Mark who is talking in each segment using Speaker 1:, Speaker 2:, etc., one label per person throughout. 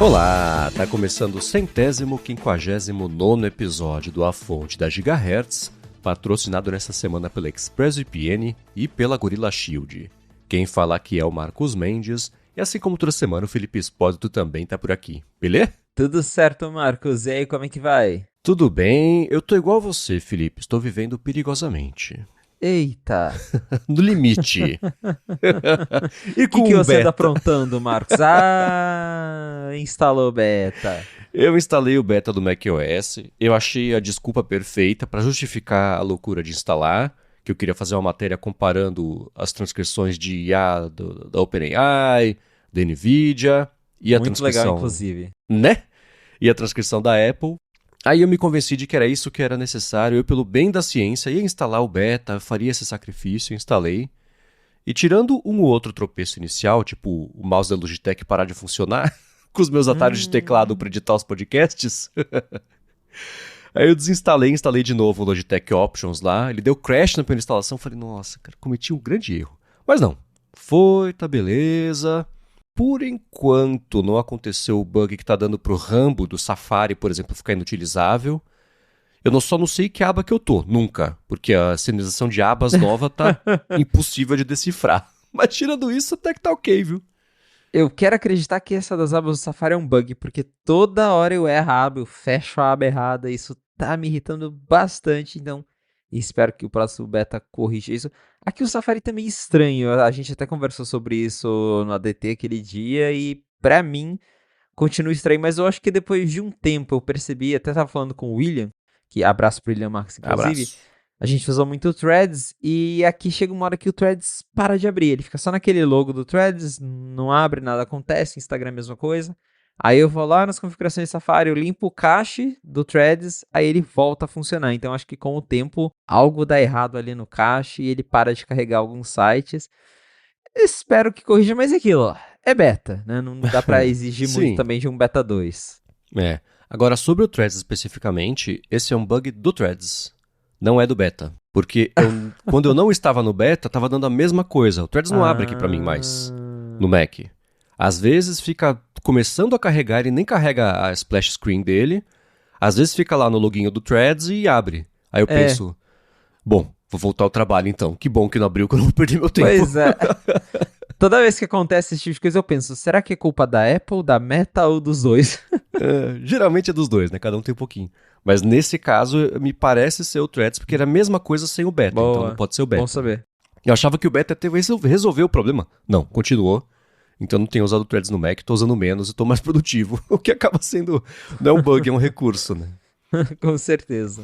Speaker 1: Olá, tá começando o 159º episódio do A Fonte da Gigahertz, patrocinado nessa semana pela ExpressVPN e pela Gorilla Shield. Quem fala aqui é o Marcos Mendes, e assim como toda semana o Felipe Espósito também tá por aqui, beleza?
Speaker 2: Tudo certo, Marcos. E aí, como é que vai?
Speaker 1: Tudo bem, eu tô igual a você, Felipe, estou vivendo perigosamente.
Speaker 2: Eita!
Speaker 1: No limite. E
Speaker 2: O que
Speaker 1: com
Speaker 2: que
Speaker 1: o
Speaker 2: você anda
Speaker 1: beta?
Speaker 2: aprontando, Marcos? Instalou beta.
Speaker 1: Eu instalei o beta do macOS, eu achei a desculpa perfeita para justificar a loucura de instalar, que eu queria fazer uma matéria comparando as transcrições de IA da OpenAI, da NVIDIA, e a
Speaker 2: Muito legal,
Speaker 1: transcrição,
Speaker 2: inclusive.
Speaker 1: né? E a transcrição da Apple. Aí eu me convenci de que era isso que era necessário, eu pelo bem da ciência ia instalar o beta, faria esse sacrifício, instalei. E tirando um ou outro tropeço inicial, tipo o mouse da Logitech parar de funcionar, com os meus atalhos de teclado para editar os podcasts, aí eu desinstalei e instalei de novo o Logitech Options lá, ele deu crash na primeira instalação, falei, nossa, cara, cometi um grande erro. Mas não, foi, tá beleza. Por enquanto não aconteceu o bug que tá dando pro Rambo do Safari, por exemplo, ficar inutilizável. Só não sei que aba que eu tô, nunca, porque a sinalização de abas nova tá impossível de decifrar. Mas tirando isso, até que tá ok, viu?
Speaker 2: Eu quero acreditar que essa das abas do Safari é um bug, porque toda hora eu erro a aba, eu fecho a aba errada, e isso tá me irritando bastante, então espero que o próximo beta corrija isso. Aqui o Safari também é estranho, a gente até conversou sobre isso no ADT aquele dia, e pra mim continua estranho, mas eu acho que depois de um tempo eu percebi, até tava falando com o William, que abraço pro William Marques, inclusive,
Speaker 1: Abraço.
Speaker 2: a gente usou muito o Threads, e aqui chega uma hora que o Threads para de abrir, ele fica só naquele logo do Threads, não abre, nada acontece, Instagram é a mesma coisa. Aí eu vou lá nas configurações de Safari, eu limpo o cache do Threads, aí ele volta a funcionar. Então acho que com o tempo algo dá errado ali no cache e ele para de carregar alguns sites. Espero que corrija, mas é aquilo, ó, é beta, né? Não dá pra exigir muito
Speaker 1: Sim,
Speaker 2: também de um beta 2.
Speaker 1: é. Agora, sobre o Threads especificamente, esse é um bug do Threads, não é do beta. Porque quando eu não estava no beta, estava dando a mesma coisa. O Threads não abre aqui para mim mais, no
Speaker 2: Ah,
Speaker 1: Mac. Às vezes fica começando a carregar e nem carrega a splash screen dele. Às vezes fica lá no loginho do Threads e abre. Aí eu
Speaker 2: é,
Speaker 1: penso, bom, vou voltar ao trabalho então. Que bom que não abriu, que eu não vou perder meu tempo.
Speaker 2: pois é. Toda vez que acontece esse tipo de coisa, eu penso, será que é culpa da Apple, da Meta ou dos dois?
Speaker 1: Geralmente é dos dois, né? Cada um tem um pouquinho. Mas nesse caso, me parece ser o Threads, porque era a mesma coisa sem o beta, então não
Speaker 2: Boa,
Speaker 1: pode ser o
Speaker 2: bom
Speaker 1: beta. Né?
Speaker 2: saber.
Speaker 1: Eu achava que o beta até resolveu o problema. Não, continuou. Então não tenho usado o Threads no Mac, tô usando menos e tô mais produtivo. O que acaba sendo, não é um bug, é um recurso, né?
Speaker 2: Com certeza.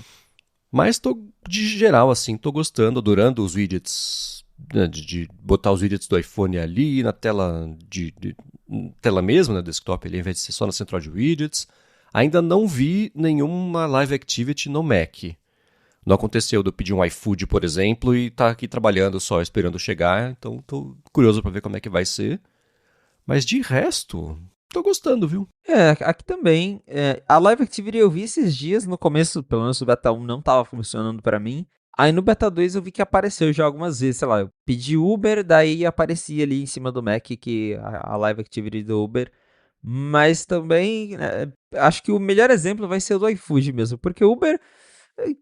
Speaker 1: Mas tô, de geral, assim, tô gostando, adorando os widgets, né, de botar os widgets do iPhone ali na tela tela mesmo, né, desktop ali, ao invés de ser só na central de widgets. Ainda não vi nenhuma live activity no Mac. Não aconteceu de eu pedir um iFood, por exemplo, e tá aqui trabalhando só, esperando chegar. Então tô curioso pra ver como é que vai ser. Mas de resto, tô gostando, viu?
Speaker 2: É, aqui também. A Live Activity eu vi esses dias, no começo, pelo menos o Beta 1 não tava funcionando pra mim. Aí no Beta 2 eu vi que apareceu já algumas vezes, sei lá, eu pedi Uber, daí aparecia ali em cima do Mac que a Live Activity do Uber. Mas também, acho que o melhor exemplo vai ser o do iFood mesmo, porque o Uber,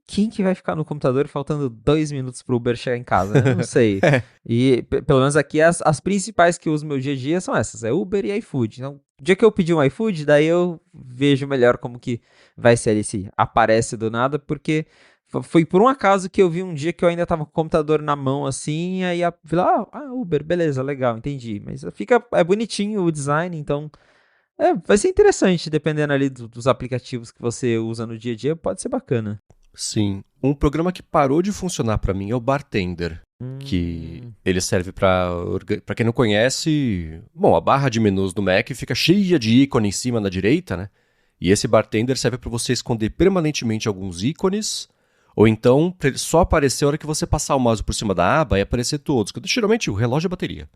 Speaker 2: quem que vai ficar no computador faltando 2 minutos pro Uber chegar em casa, né? Não sei.
Speaker 1: É,
Speaker 2: E pelo menos aqui as principais que eu uso no meu dia a dia são essas, é Uber e iFood. Então, o dia que eu pedir um iFood, daí eu vejo melhor como que vai ser ali, se aparece do nada, porque foi por um acaso que eu vi um dia que eu ainda tava com o computador na mão assim, aí vi lá, Uber, beleza, legal, entendi. Mas é bonitinho o design, então vai ser interessante, dependendo ali dos aplicativos que você usa no dia a dia, pode ser bacana.
Speaker 1: sim. Um programa que parou de funcionar pra mim é o Bartender. Que
Speaker 2: Hum,
Speaker 1: ele serve pra quem não conhece. Bom, a barra de menus do Mac fica cheia de ícone em cima na direita, né? E esse Bartender serve pra você esconder permanentemente alguns ícones. Ou então, pra ele só aparecer a hora que você passar o mouse por cima da aba e aparecer todos. Geralmente o relógio é a bateria.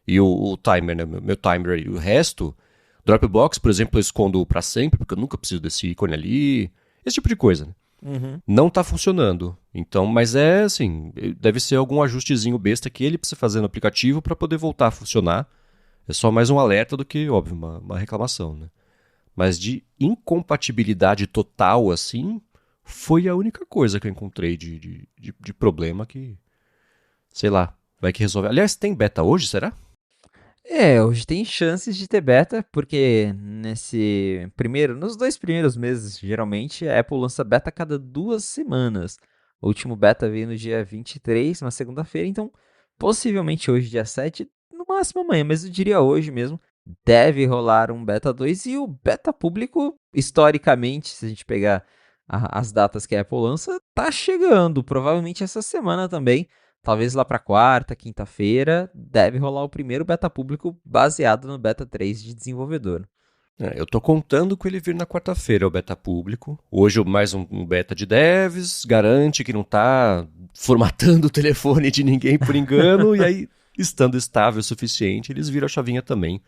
Speaker 1: E o timer, né? Meu timer aí. O resto, Dropbox, por exemplo, eu escondo pra sempre, porque eu nunca preciso desse ícone ali. Esse tipo de coisa, né?
Speaker 2: uhum.
Speaker 1: Não tá funcionando. Então, mas é assim, deve ser algum ajustezinho besta que ele precisa fazer no aplicativo para poder voltar a funcionar. É só mais um alerta do que, óbvio, uma reclamação, né? Mas de incompatibilidade total, assim, foi a única coisa que eu encontrei de problema que, sei lá, vai que resolve. Aliás, tem beta hoje, será?
Speaker 2: Hoje tem chances de ter beta, porque nos 2 primeiros meses, geralmente, a Apple lança beta a cada 2 semanas. O último beta veio no dia 23, uma segunda-feira, então possivelmente hoje, dia 7, no máximo amanhã, mas eu diria hoje mesmo, deve rolar um beta 2 e o beta público, historicamente, se a gente pegar as datas que a Apple lança, tá chegando, provavelmente essa semana também. Talvez lá para quarta, quinta-feira, deve rolar o primeiro beta público baseado no beta 3 de desenvolvedor.
Speaker 1: Eu tô contando com ele vir na quarta-feira, o beta público. Hoje mais um beta de devs, garante que não tá formatando o telefone de ninguém por engano, e aí, estando estável o suficiente, eles viram a chavinha também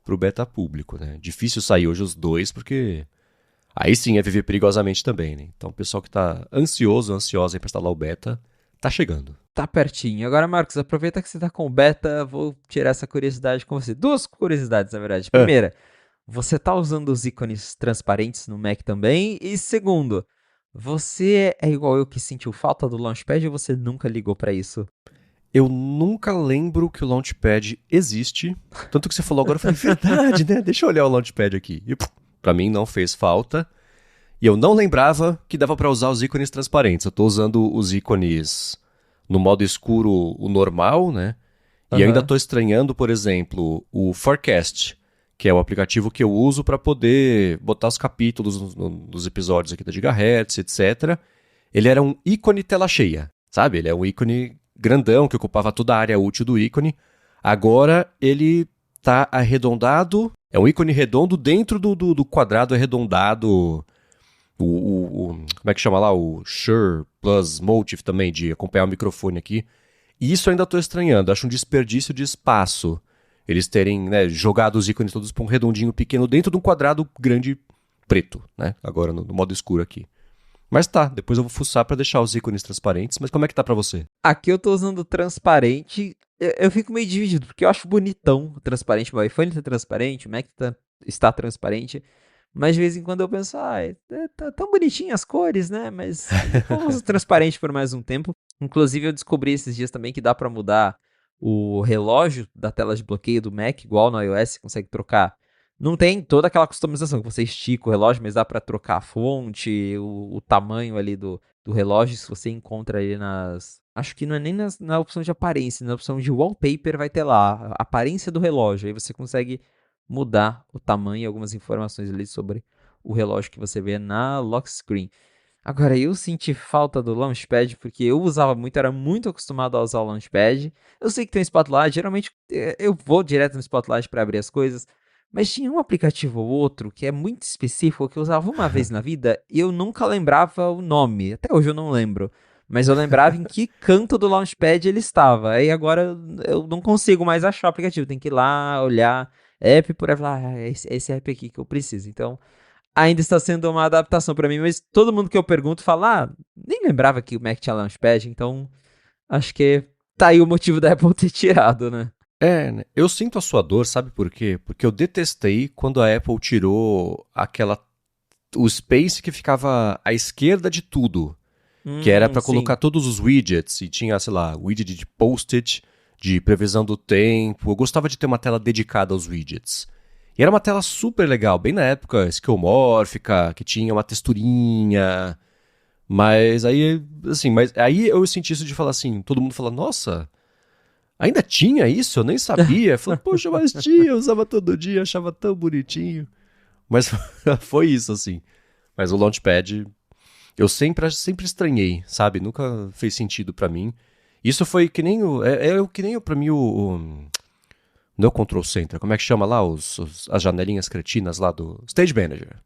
Speaker 1: pro beta público, né? Difícil sair hoje os dois, porque aí sim é viver perigosamente também, né? Então o pessoal que tá ansiosa aí pra instalar o beta, tá chegando.
Speaker 2: Tá pertinho. Agora, Marcos, aproveita que você tá com o beta, vou tirar essa curiosidade com você. Duas curiosidades, na verdade.
Speaker 1: Ah,
Speaker 2: Primeira, você tá usando os ícones transparentes no Mac também? E segundo, você é igual eu que sentiu falta do Launchpad ou você nunca ligou pra isso?
Speaker 1: eu nunca lembro que o Launchpad existe. Tanto que você falou agora, eu falei, verdade, né? Deixa eu olhar o Launchpad aqui. E pra mim não fez falta. E eu não lembrava que dava pra usar os ícones transparentes. Eu tô usando os ícones no modo escuro, o normal, né? E ainda
Speaker 2: Aham.
Speaker 1: tô estranhando, por exemplo, o Forecast, que é o aplicativo que eu uso para poder botar os capítulos nos episódios aqui da Gigahertz, etc. Ele era um ícone tela cheia, sabe? Ele é um ícone grandão que ocupava toda a área útil do ícone. Agora ele tá arredondado, é um ícone redondo dentro do quadrado arredondado. Como é que chama lá? O Shure Plus Motive também, de acompanhar o microfone aqui. E isso eu ainda estou estranhando, acho um desperdício de espaço. Eles terem, né, jogado os ícones todos para um redondinho pequeno dentro de um quadrado grande preto, né? Agora no modo escuro aqui. Mas tá, depois eu vou fuçar para deixar os ícones transparentes, mas como é que tá para você?
Speaker 2: Aqui eu tô usando transparente. Eu fico meio dividido, porque eu acho bonitão o transparente. Meu iPhone tá transparente, o Mac está transparente. Mas de vez em quando eu penso, tá tão bonitinho as cores, né? Mas vamos usar transparente por mais um tempo. Inclusive, eu descobri esses dias também que dá pra mudar o relógio da tela de bloqueio do Mac, igual no iOS, você consegue trocar. Não tem toda aquela customização que você estica o relógio, mas dá pra trocar a fonte, o tamanho ali do relógio, se você encontra ele nas. Acho que não é nem na opção de aparência, na opção de wallpaper vai ter lá a aparência do relógio. Aí você consegue mudar o tamanho e algumas informações ali sobre o relógio que você vê na lock screen. Agora, eu senti falta do Launchpad porque eu usava muito, era muito acostumado a usar o Launchpad. Eu sei que tem um Spotlight, geralmente eu vou direto no Spotlight para abrir as coisas, mas tinha um aplicativo ou outro que é muito específico que eu usava uma vez na vida e eu nunca lembrava o nome. Até hoje eu não lembro. Mas eu lembrava em que canto do Launchpad ele estava. Aí agora eu não consigo mais achar o aplicativo. Tem que ir lá, olhar app por app, falar, é esse app aqui que eu preciso. Então, ainda está sendo uma adaptação para mim, mas todo mundo que eu pergunto fala, nem lembrava que o Mac tinha Launchpad, então acho que tá aí o motivo da Apple ter tirado, né?
Speaker 1: Né? Eu sinto a sua dor, sabe por quê? Porque eu detestei quando a Apple tirou o space que ficava à esquerda de tudo, que era para colocar
Speaker 2: Sim.
Speaker 1: todos os widgets, e tinha, sei lá, widget de post-it, de previsão do tempo. Eu gostava de ter uma tela dedicada aos widgets. E era uma tela super legal, bem na época esquemórfica, que tinha uma texturinha. Mas aí, assim, mas aí eu senti isso de falar assim, todo mundo fala, nossa, ainda tinha isso? Eu nem sabia. Falei, poxa, mas tinha, eu usava todo dia, achava tão bonitinho. Mas foi isso, assim. Mas o Launchpad eu sempre estranhei, sabe? Nunca fez sentido pra mim. Isso foi que nem o. Que nem pra mim não é o Control Center, como é que chama lá? As janelinhas cretinas lá do Stage Manager.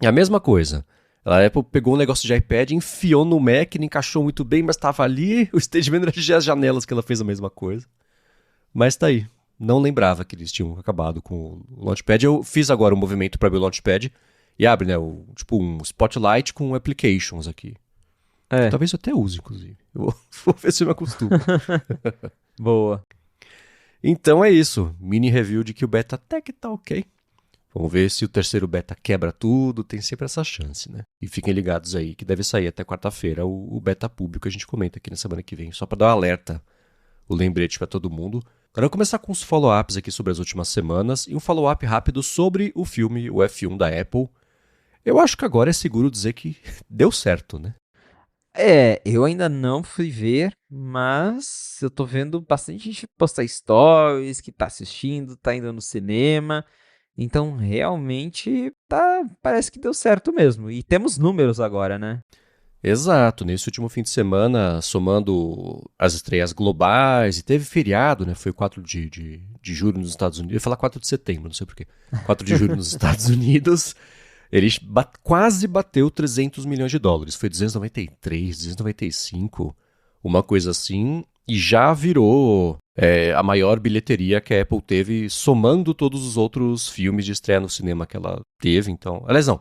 Speaker 1: É a mesma coisa. A Apple pegou um negócio de iPad, enfiou no Mac, não encaixou muito bem, mas tava ali. O Stage Manager já as janelas que ela fez a mesma coisa. Mas tá aí. Não lembrava que eles tinham acabado com o Launchpad. Eu fiz agora um movimento para abrir o Launchpad e abre, né? Tipo um Spotlight com applications aqui.
Speaker 2: É.
Speaker 1: Talvez eu até use, inclusive. Eu vou ver se eu me acostumo.
Speaker 2: Boa.
Speaker 1: Então é isso. Mini review de que o beta até que tá ok. Vamos ver se o terceiro beta quebra tudo, tem sempre essa chance, né? E fiquem ligados aí que deve sair até quarta-feira o beta público que a gente comenta aqui na semana que vem, só para dar um alerta, o lembrete para todo mundo. Agora eu vou começar com os follow-ups aqui sobre as últimas semanas e um follow-up rápido sobre o filme, o F1 da Apple. Eu acho que agora é seguro dizer que deu certo, né?
Speaker 2: Eu ainda não fui ver, mas eu tô vendo bastante gente postar stories, que tá assistindo, tá indo no cinema. Então, realmente, parece que deu certo mesmo. E temos números agora, né?
Speaker 1: Exato, nesse último fim de semana, somando as estreias globais, e teve feriado, né? Foi 4 de julho nos Estados Unidos. Eu ia falar 4 de setembro, não sei porquê. 4 de julho nos Estados Unidos. Ele quase bateu 300 milhões de dólares. Foi 293, 295, uma coisa assim. E já virou a maior bilheteria que a Apple teve, somando todos os outros filmes de estreia no cinema que ela teve. Então, aliás, não.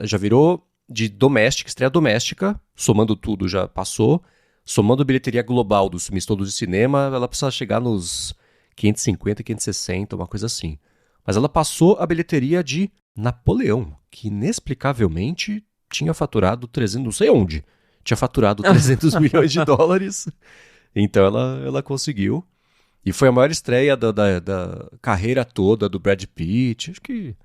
Speaker 1: Já virou de doméstica, estreia doméstica, somando tudo já passou. Somando a bilheteria global dos filmes todos de cinema, ela precisa chegar nos 550, 560, uma coisa assim. Mas ela passou a bilheteria de Napoleão, que inexplicavelmente tinha faturado 300, não sei onde, tinha faturado 300 milhões de dólares. Então ela conseguiu. E foi a maior estreia da carreira toda do Brad Pitt. Acho que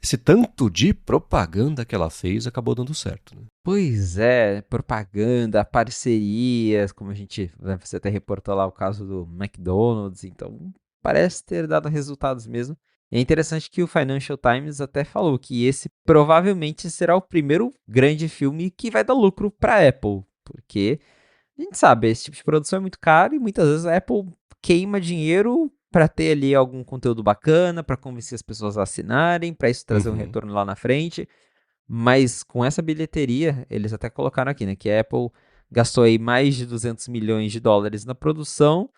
Speaker 1: esse tanto de propaganda que ela fez acabou dando certo, né?
Speaker 2: Pois é, propaganda, parcerias, como você até reportou lá o caso do McDonald's, então parece ter dado resultados mesmo. E é interessante que o Financial Times até falou que esse provavelmente será o primeiro grande filme que vai dar lucro para a Apple, porque a gente sabe, esse tipo de produção é muito caro e muitas vezes a Apple queima dinheiro para ter ali algum conteúdo bacana, para convencer as pessoas a assinarem, para isso trazer um retorno lá na frente. Mas com essa bilheteria, eles até colocaram aqui, né, que a Apple gastou aí mais de 200 milhões de dólares na produção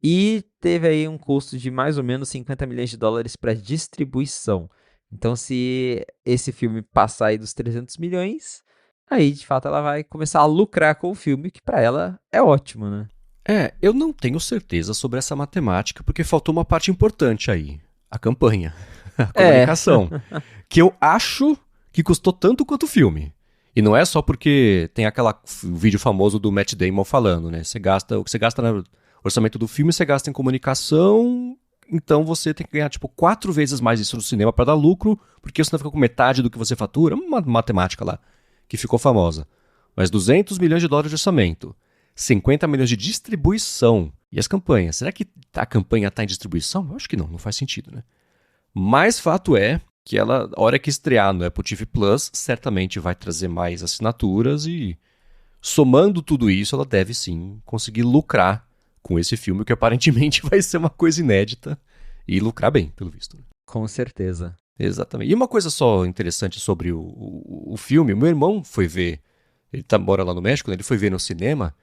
Speaker 2: e teve aí um custo de mais ou menos 50 milhões de dólares para distribuição. Então, se esse filme passar aí dos 300 milhões, aí de fato ela vai começar a lucrar com o filme, que para ela é ótimo, né?
Speaker 1: Eu não tenho certeza sobre essa matemática, porque faltou uma parte importante aí. A campanha, a comunicação. Que eu acho que custou tanto quanto o filme. E não é só porque tem o vídeo famoso do Matt Damon falando, né? O que você gasta no orçamento do filme, você gasta em comunicação, então você tem que ganhar, 4 vezes mais isso no cinema para dar lucro, porque senão fica com metade do que você fatura. Uma matemática lá, que ficou famosa. Mas 200 milhões de dólares de orçamento, 50 milhões de distribuição. E as campanhas? Será que a campanha está em distribuição? Eu acho que não faz sentido, né? Mas fato é que ela, a hora que estrear no Apple TV Plus, certamente vai trazer mais assinaturas e, somando tudo isso, ela deve sim conseguir lucrar com esse filme, que aparentemente vai ser uma coisa inédita e lucrar bem, pelo visto.
Speaker 2: Com certeza.
Speaker 1: Exatamente. E uma coisa só interessante sobre o filme, o meu irmão foi ver, ele mora lá no México, né? Ele foi ver no cinema,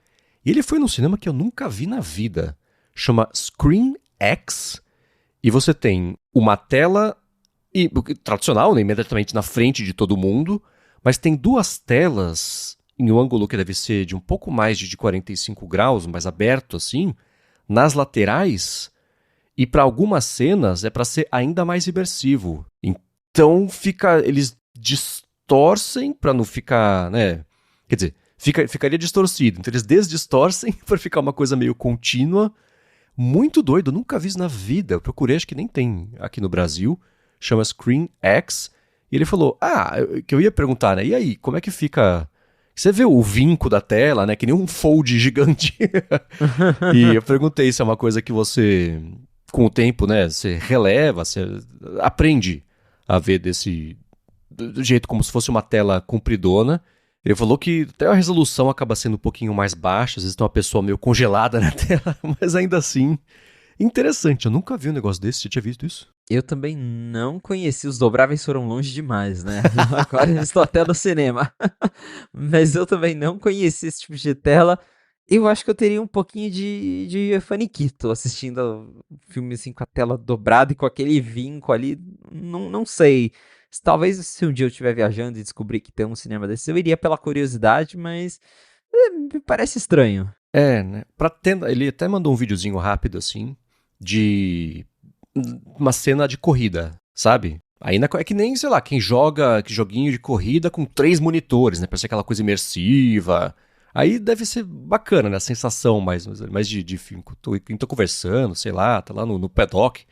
Speaker 1: e ele foi num cinema que eu nunca vi na vida. Chama Screen X, e você tem uma tela tradicional, né, imediatamente na frente de todo mundo, mas tem 2 telas em um ângulo que deve ser de um pouco mais de 45 graus, mais aberto assim, nas laterais, e para algumas cenas é para ser ainda mais imersivo. Então eles distorcem para não ficar, né? Quer dizer, ficaria distorcido. Então eles desdistorcem para ficar uma coisa meio contínua. Muito doido, nunca vi isso na vida. Eu procurei, acho que nem tem aqui no Brasil. Chama Screen X. E ele falou, que eu ia perguntar, né? E aí, como é que fica... Você vê o vinco da tela, né? Que nem um fold gigante. E eu perguntei se é uma coisa que você, com o tempo, né? Você releva, você aprende a ver do jeito como se fosse uma tela compridona. Ele falou que até a resolução acaba sendo um pouquinho mais baixa, às vezes tem uma pessoa meio congelada na tela, mas ainda assim, interessante. Eu nunca vi um negócio desse, você tinha visto isso?
Speaker 2: Eu também não conheci, os dobráveis foram longe demais, né? Agora eu estou até no cinema. Mas eu também não conheci esse tipo de tela. Eu acho que eu teria um pouquinho de faniquito assistindo filme assim com a tela dobrada e com aquele vinco ali. Não sei. Talvez se um dia eu estiver viajando e descobrir que tem um cinema desse, eu iria pela curiosidade, mas me parece estranho.
Speaker 1: Né? Ele até mandou um videozinho rápido assim, de uma cena de corrida, sabe? Aí é que nem, sei lá, quem joga que joguinho de corrida com 3 monitores, né? Pra ser aquela coisa imersiva. Aí deve ser bacana, né? A sensação mais de filme. Quem tô conversando, sei lá, tá lá no paddock.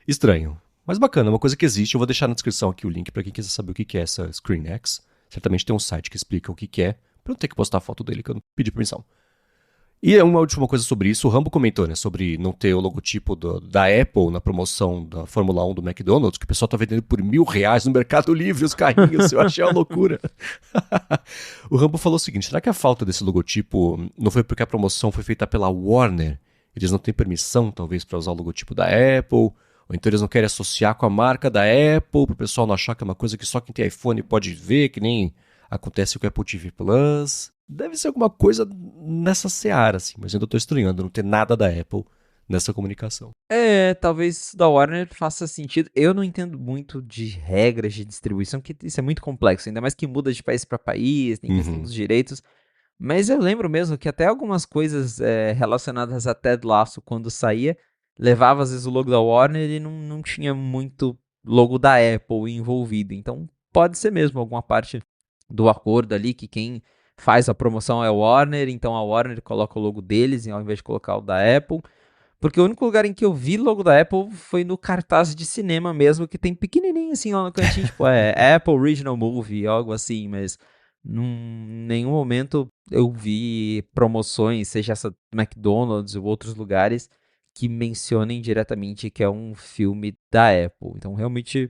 Speaker 1: Estranho. Mas bacana, é uma coisa que existe. Eu vou deixar na descrição aqui o link pra quem quiser saber o que é essa ScreenX. Certamente tem um site que explica o que é, pra eu não ter que postar a foto dele, que eu não pedi permissão. E uma última coisa sobre isso, o Rambo comentou, né, sobre não ter o logotipo da Apple na promoção da Fórmula 1 do McDonald's, que o pessoal tá vendendo por R$1.000 no Mercado Livre os carrinhos, eu achei uma loucura. O Rambo falou o seguinte, será que a falta desse logotipo não foi porque a promoção foi feita pela Warner? Eles não têm permissão, talvez, para usar o logotipo da Apple, ou então eles não querem associar com a marca da Apple, para o pessoal não achar que é uma coisa que só quem tem iPhone pode ver, que nem acontece com o Apple TV Plus. Deve ser alguma coisa nessa seara, assim, mas eu ainda tô estranhando não ter nada da Apple nessa comunicação.
Speaker 2: Talvez isso da Warner faça sentido. Eu não entendo muito de regras de distribuição, que isso é muito complexo, ainda mais que muda de país para país, tem questão dos direitos. Mas eu lembro mesmo que até algumas coisas relacionadas a Ted Lasso, quando saía, levava às vezes o logo da Warner e não tinha muito logo da Apple envolvido. Então pode ser mesmo alguma parte do acordo ali que quem faz a promoção é a Warner, então a Warner coloca o logo deles ao invés de colocar o da Apple. Porque o único lugar em que eu vi logo da Apple foi no cartaz de cinema mesmo, que tem pequenininho assim lá no cantinho, tipo, Apple Original Movie, algo assim, mas em nenhum momento eu vi promoções, seja essa do McDonald's ou outros lugares, que mencionem diretamente que é um filme da Apple. Então, realmente,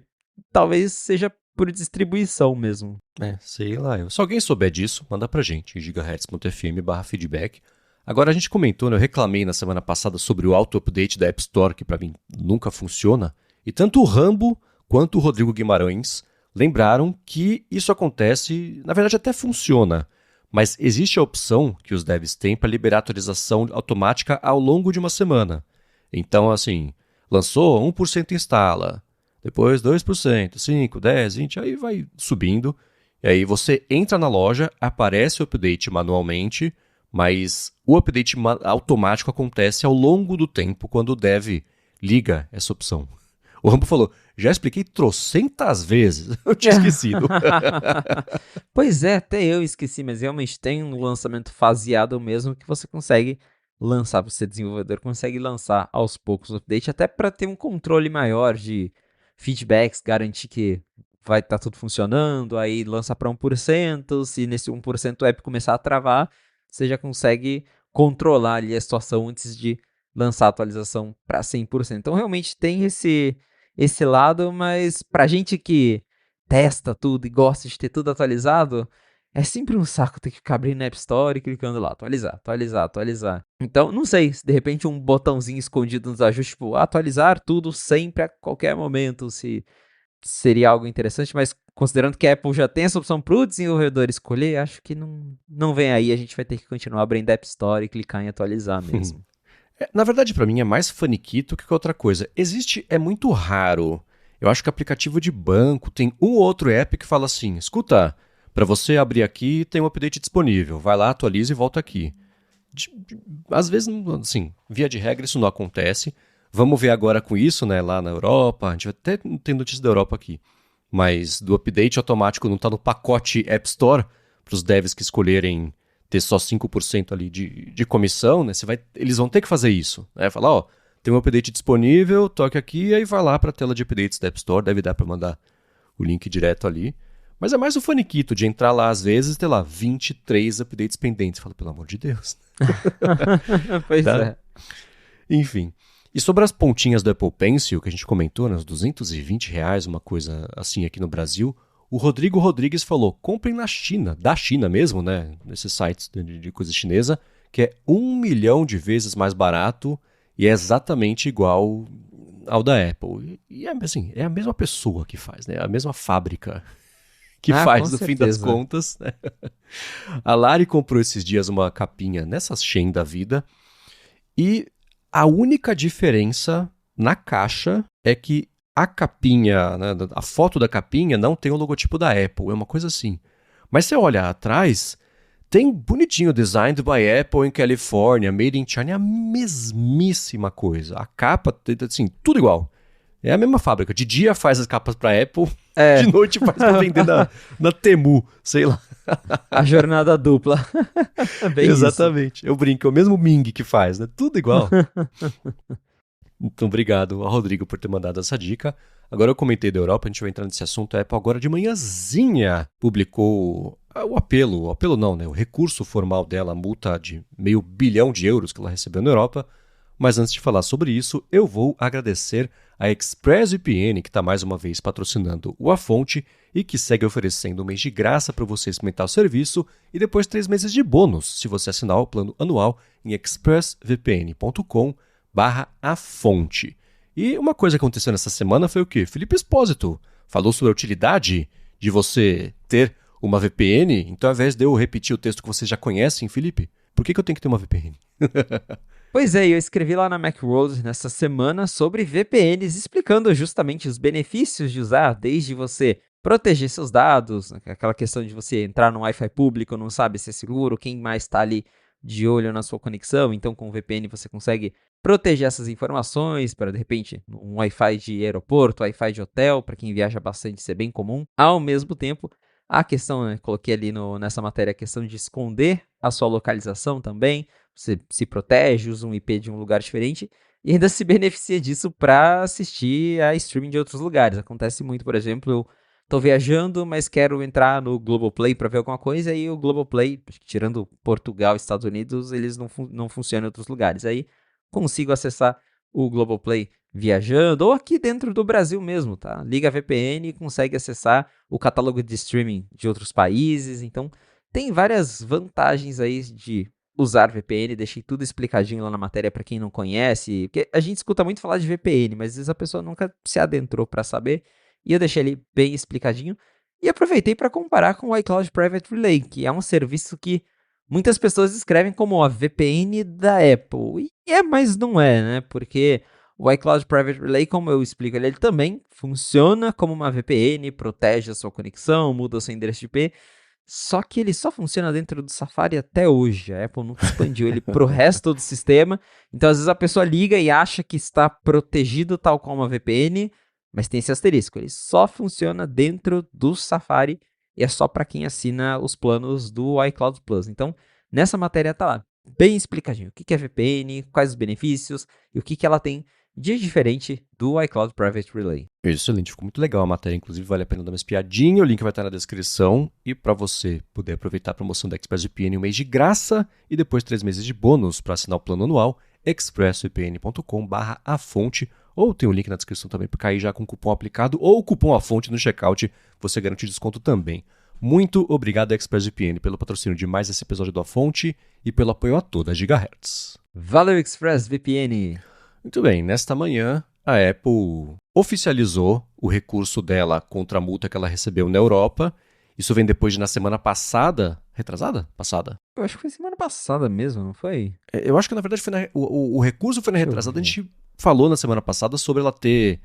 Speaker 2: talvez seja por distribuição mesmo.
Speaker 1: Sei lá. Se alguém souber disso, manda pra gente, em gigahertz.fm/feedback. Agora, a gente comentou, né, eu reclamei na semana passada sobre o auto-update da App Store, que pra mim nunca funciona, e tanto o Rambo quanto o Rodrigo Guimarães lembraram que isso acontece, na verdade até funciona, mas existe a opção que os devs têm para liberar atualização automática ao longo de uma semana. Então, assim, lançou 1% instala, depois 2%, 5%, 10%, 20%, aí vai subindo. E aí você entra na loja, aparece o update manualmente, mas o update automático acontece ao longo do tempo quando o dev liga essa opção. O Rambo falou, já expliquei trocentas vezes, eu tinha esquecido.
Speaker 2: Pois é, até eu esqueci, mas realmente tem um lançamento faseado mesmo que você consegue lançar, você desenvolvedor consegue lançar aos poucos o update, até para ter um controle maior de feedbacks, garantir que vai estar tudo funcionando, aí lança para 1%, se nesse 1% o app começar a travar, você já consegue controlar ali a situação antes de lançar a atualização para 100%. Então realmente tem esse lado, mas pra gente que testa tudo e gosta de ter tudo atualizado, é sempre um saco ter que ficar abrindo na App Store e clicando lá, atualizar, atualizar, atualizar. Então, não sei, se de repente um botãozinho escondido nos ajustes, tipo, atualizar tudo sempre a qualquer momento, se seria algo interessante, mas considerando que a Apple já tem essa opção para o desenvolvedor escolher, acho que não vem aí, a gente vai ter que continuar abrindo a App Store e clicar em atualizar mesmo.
Speaker 1: Na verdade, pra mim é mais faniquito que outra coisa. É muito raro. Eu acho que aplicativo de banco tem um ou outro app que fala assim, escuta, pra você abrir aqui tem um update disponível, vai lá, atualiza e volta aqui. Às vezes, assim, via de regra isso não acontece. Vamos ver agora com isso, né, lá na Europa, a gente até tem notícia da Europa aqui, mas do update automático não tá no pacote App Store, pros devs que escolherem ter só 5% ali de comissão, né? Eles vão ter que fazer isso, né? Falar, ó, tem um update disponível, toque aqui, aí vai lá para a tela de updates da App Store, deve dar para mandar o link direto ali. Mas é mais o faniquito de entrar lá às vezes e ter lá 23 updates pendentes. Fala, pelo amor de Deus.
Speaker 2: Pois
Speaker 1: Tá?
Speaker 2: é.
Speaker 1: Enfim. E sobre as pontinhas do Apple Pencil, que a gente comentou, né, os R$220, uma coisa assim aqui no Brasil, o Rodrigo Rodrigues falou, comprem na China, da China mesmo, né? Nesses sites de coisa chinesa, que é 1 milhão de vezes mais barato e é exatamente igual ao da Apple. E é assim, é a mesma pessoa que faz, né? A mesma fábrica que faz, no fim das contas. Né? A Lari comprou esses dias uma capinha nessas Shein da vida e a única diferença na caixa é que a capinha, né, a foto da capinha não tem o logotipo da Apple, é uma coisa assim. Mas você olha atrás, tem bonitinho, designed by Apple em Califórnia, made in China, é a mesmíssima coisa. A capa, assim, tudo igual. É a mesma fábrica. De dia faz as capas pra Apple,
Speaker 2: É,
Speaker 1: de noite faz pra vender na Temu, sei lá.
Speaker 2: a jornada dupla. Bem isso.
Speaker 1: Exatamente. Eu brinco, é o mesmo Ming que faz, né? Tudo igual. Então, obrigado ao Rodrigo por ter mandado essa dica. Agora eu comentei da Europa, a gente vai entrar nesse assunto. A Apple agora de manhãzinha publicou o apelo não, né? O recurso formal dela, a multa de €500 milhão que ela recebeu na Europa. Mas antes de falar sobre isso, eu vou agradecer a ExpressVPN, que está mais uma vez patrocinando o A Fonte e que segue oferecendo um mês de graça para você experimentar o serviço e depois 3 meses de bônus se você assinar o plano anual em expressvpn.com/afonte. E uma coisa que aconteceu nessa semana foi o quê? Felipe Espósito falou sobre a utilidade de você ter uma VPN. Então, ao invés de eu repetir o texto que vocês já conhecem, Felipe, por que eu tenho que ter uma VPN?
Speaker 2: Pois é, eu escrevi lá na Macworld nessa semana sobre VPNs, explicando justamente os benefícios de usar, desde você proteger seus dados, aquela questão de você entrar no Wi-Fi público, não sabe se é seguro, quem mais está ali de olho na sua conexão, então com o VPN você consegue proteger essas informações para, de repente, um Wi-Fi de aeroporto, Wi-Fi de hotel, para quem viaja bastante, isso é bem comum. Ao mesmo tempo, a questão, né, coloquei ali nessa matéria, a questão de esconder a sua localização também. Você se protege, usa um IP de um lugar diferente e ainda se beneficia disso para assistir a streaming de outros lugares. Acontece muito, por exemplo, eu estou viajando, mas quero entrar no Globoplay para ver alguma coisa e o Globoplay, tirando Portugal e Estados Unidos, eles não funcionam em outros lugares. Aí consigo acessar o Globoplay viajando ou aqui dentro do Brasil mesmo, tá? Liga a VPN e consegue acessar o catálogo de streaming de outros países. Então, tem várias vantagens aí de usar VPN, deixei tudo explicadinho lá na matéria para quem não conhece, porque a gente escuta muito falar de VPN, mas às vezes a pessoa nunca se adentrou para saber, e eu deixei ali bem explicadinho, e aproveitei para comparar com o iCloud Private Relay, que é um serviço que muitas pessoas descrevem como a VPN da Apple, e mas não é, né, porque o iCloud Private Relay, como eu explico ali, ele também funciona como uma VPN, protege a sua conexão, muda o seu endereço de IP, só que ele só funciona dentro do Safari até hoje. A Apple nunca expandiu ele para o resto do sistema. Então, às vezes, a pessoa liga e acha que está protegido tal como uma VPN, mas tem esse asterisco. Ele só funciona dentro do Safari e é só para quem assina os planos do iCloud Plus. Então, nessa matéria tá lá, bem explicadinho. O que é VPN, quais os benefícios e o que ela tem de diferente do iCloud Private Relay.
Speaker 1: Excelente, ficou muito legal a matéria, inclusive vale a pena dar uma espiadinha, o link vai estar na descrição e para você poder aproveitar a promoção da ExpressVPN um mês de graça e depois 3 meses de bônus para assinar o plano anual, expressvpn.com/afonte ou tem o link na descrição também para cair já com o cupom aplicado ou o cupom afonte no checkout, você garante desconto também. Muito obrigado ExpressVPN pelo patrocínio de mais esse episódio do A Fonte e pelo apoio a toda a Gigahertz.
Speaker 2: Valeu ExpressVPN!
Speaker 1: Muito bem, nesta manhã a Apple oficializou o recurso dela contra a multa que ela recebeu na Europa. Isso vem depois de, na semana passada, retrasada? Passada?
Speaker 2: Eu acho que foi semana passada mesmo, não foi?
Speaker 1: Eu acho que na verdade foi o recurso foi na retrasada. A gente falou na semana passada sobre ela ter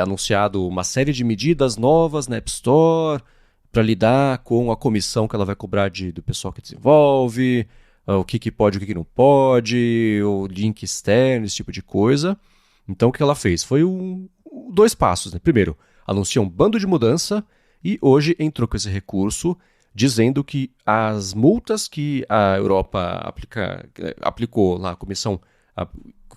Speaker 1: anunciado uma série de medidas novas na App Store para lidar com a comissão que ela vai cobrar do pessoal que desenvolve, o que pode, o que não pode, o link externo, esse tipo de coisa. Então o que ela fez? Foi 2 passos. Né? Primeiro, anunciou um bando de mudança e hoje entrou com esse recurso dizendo que as multas que a Europa aplicou lá, a comissão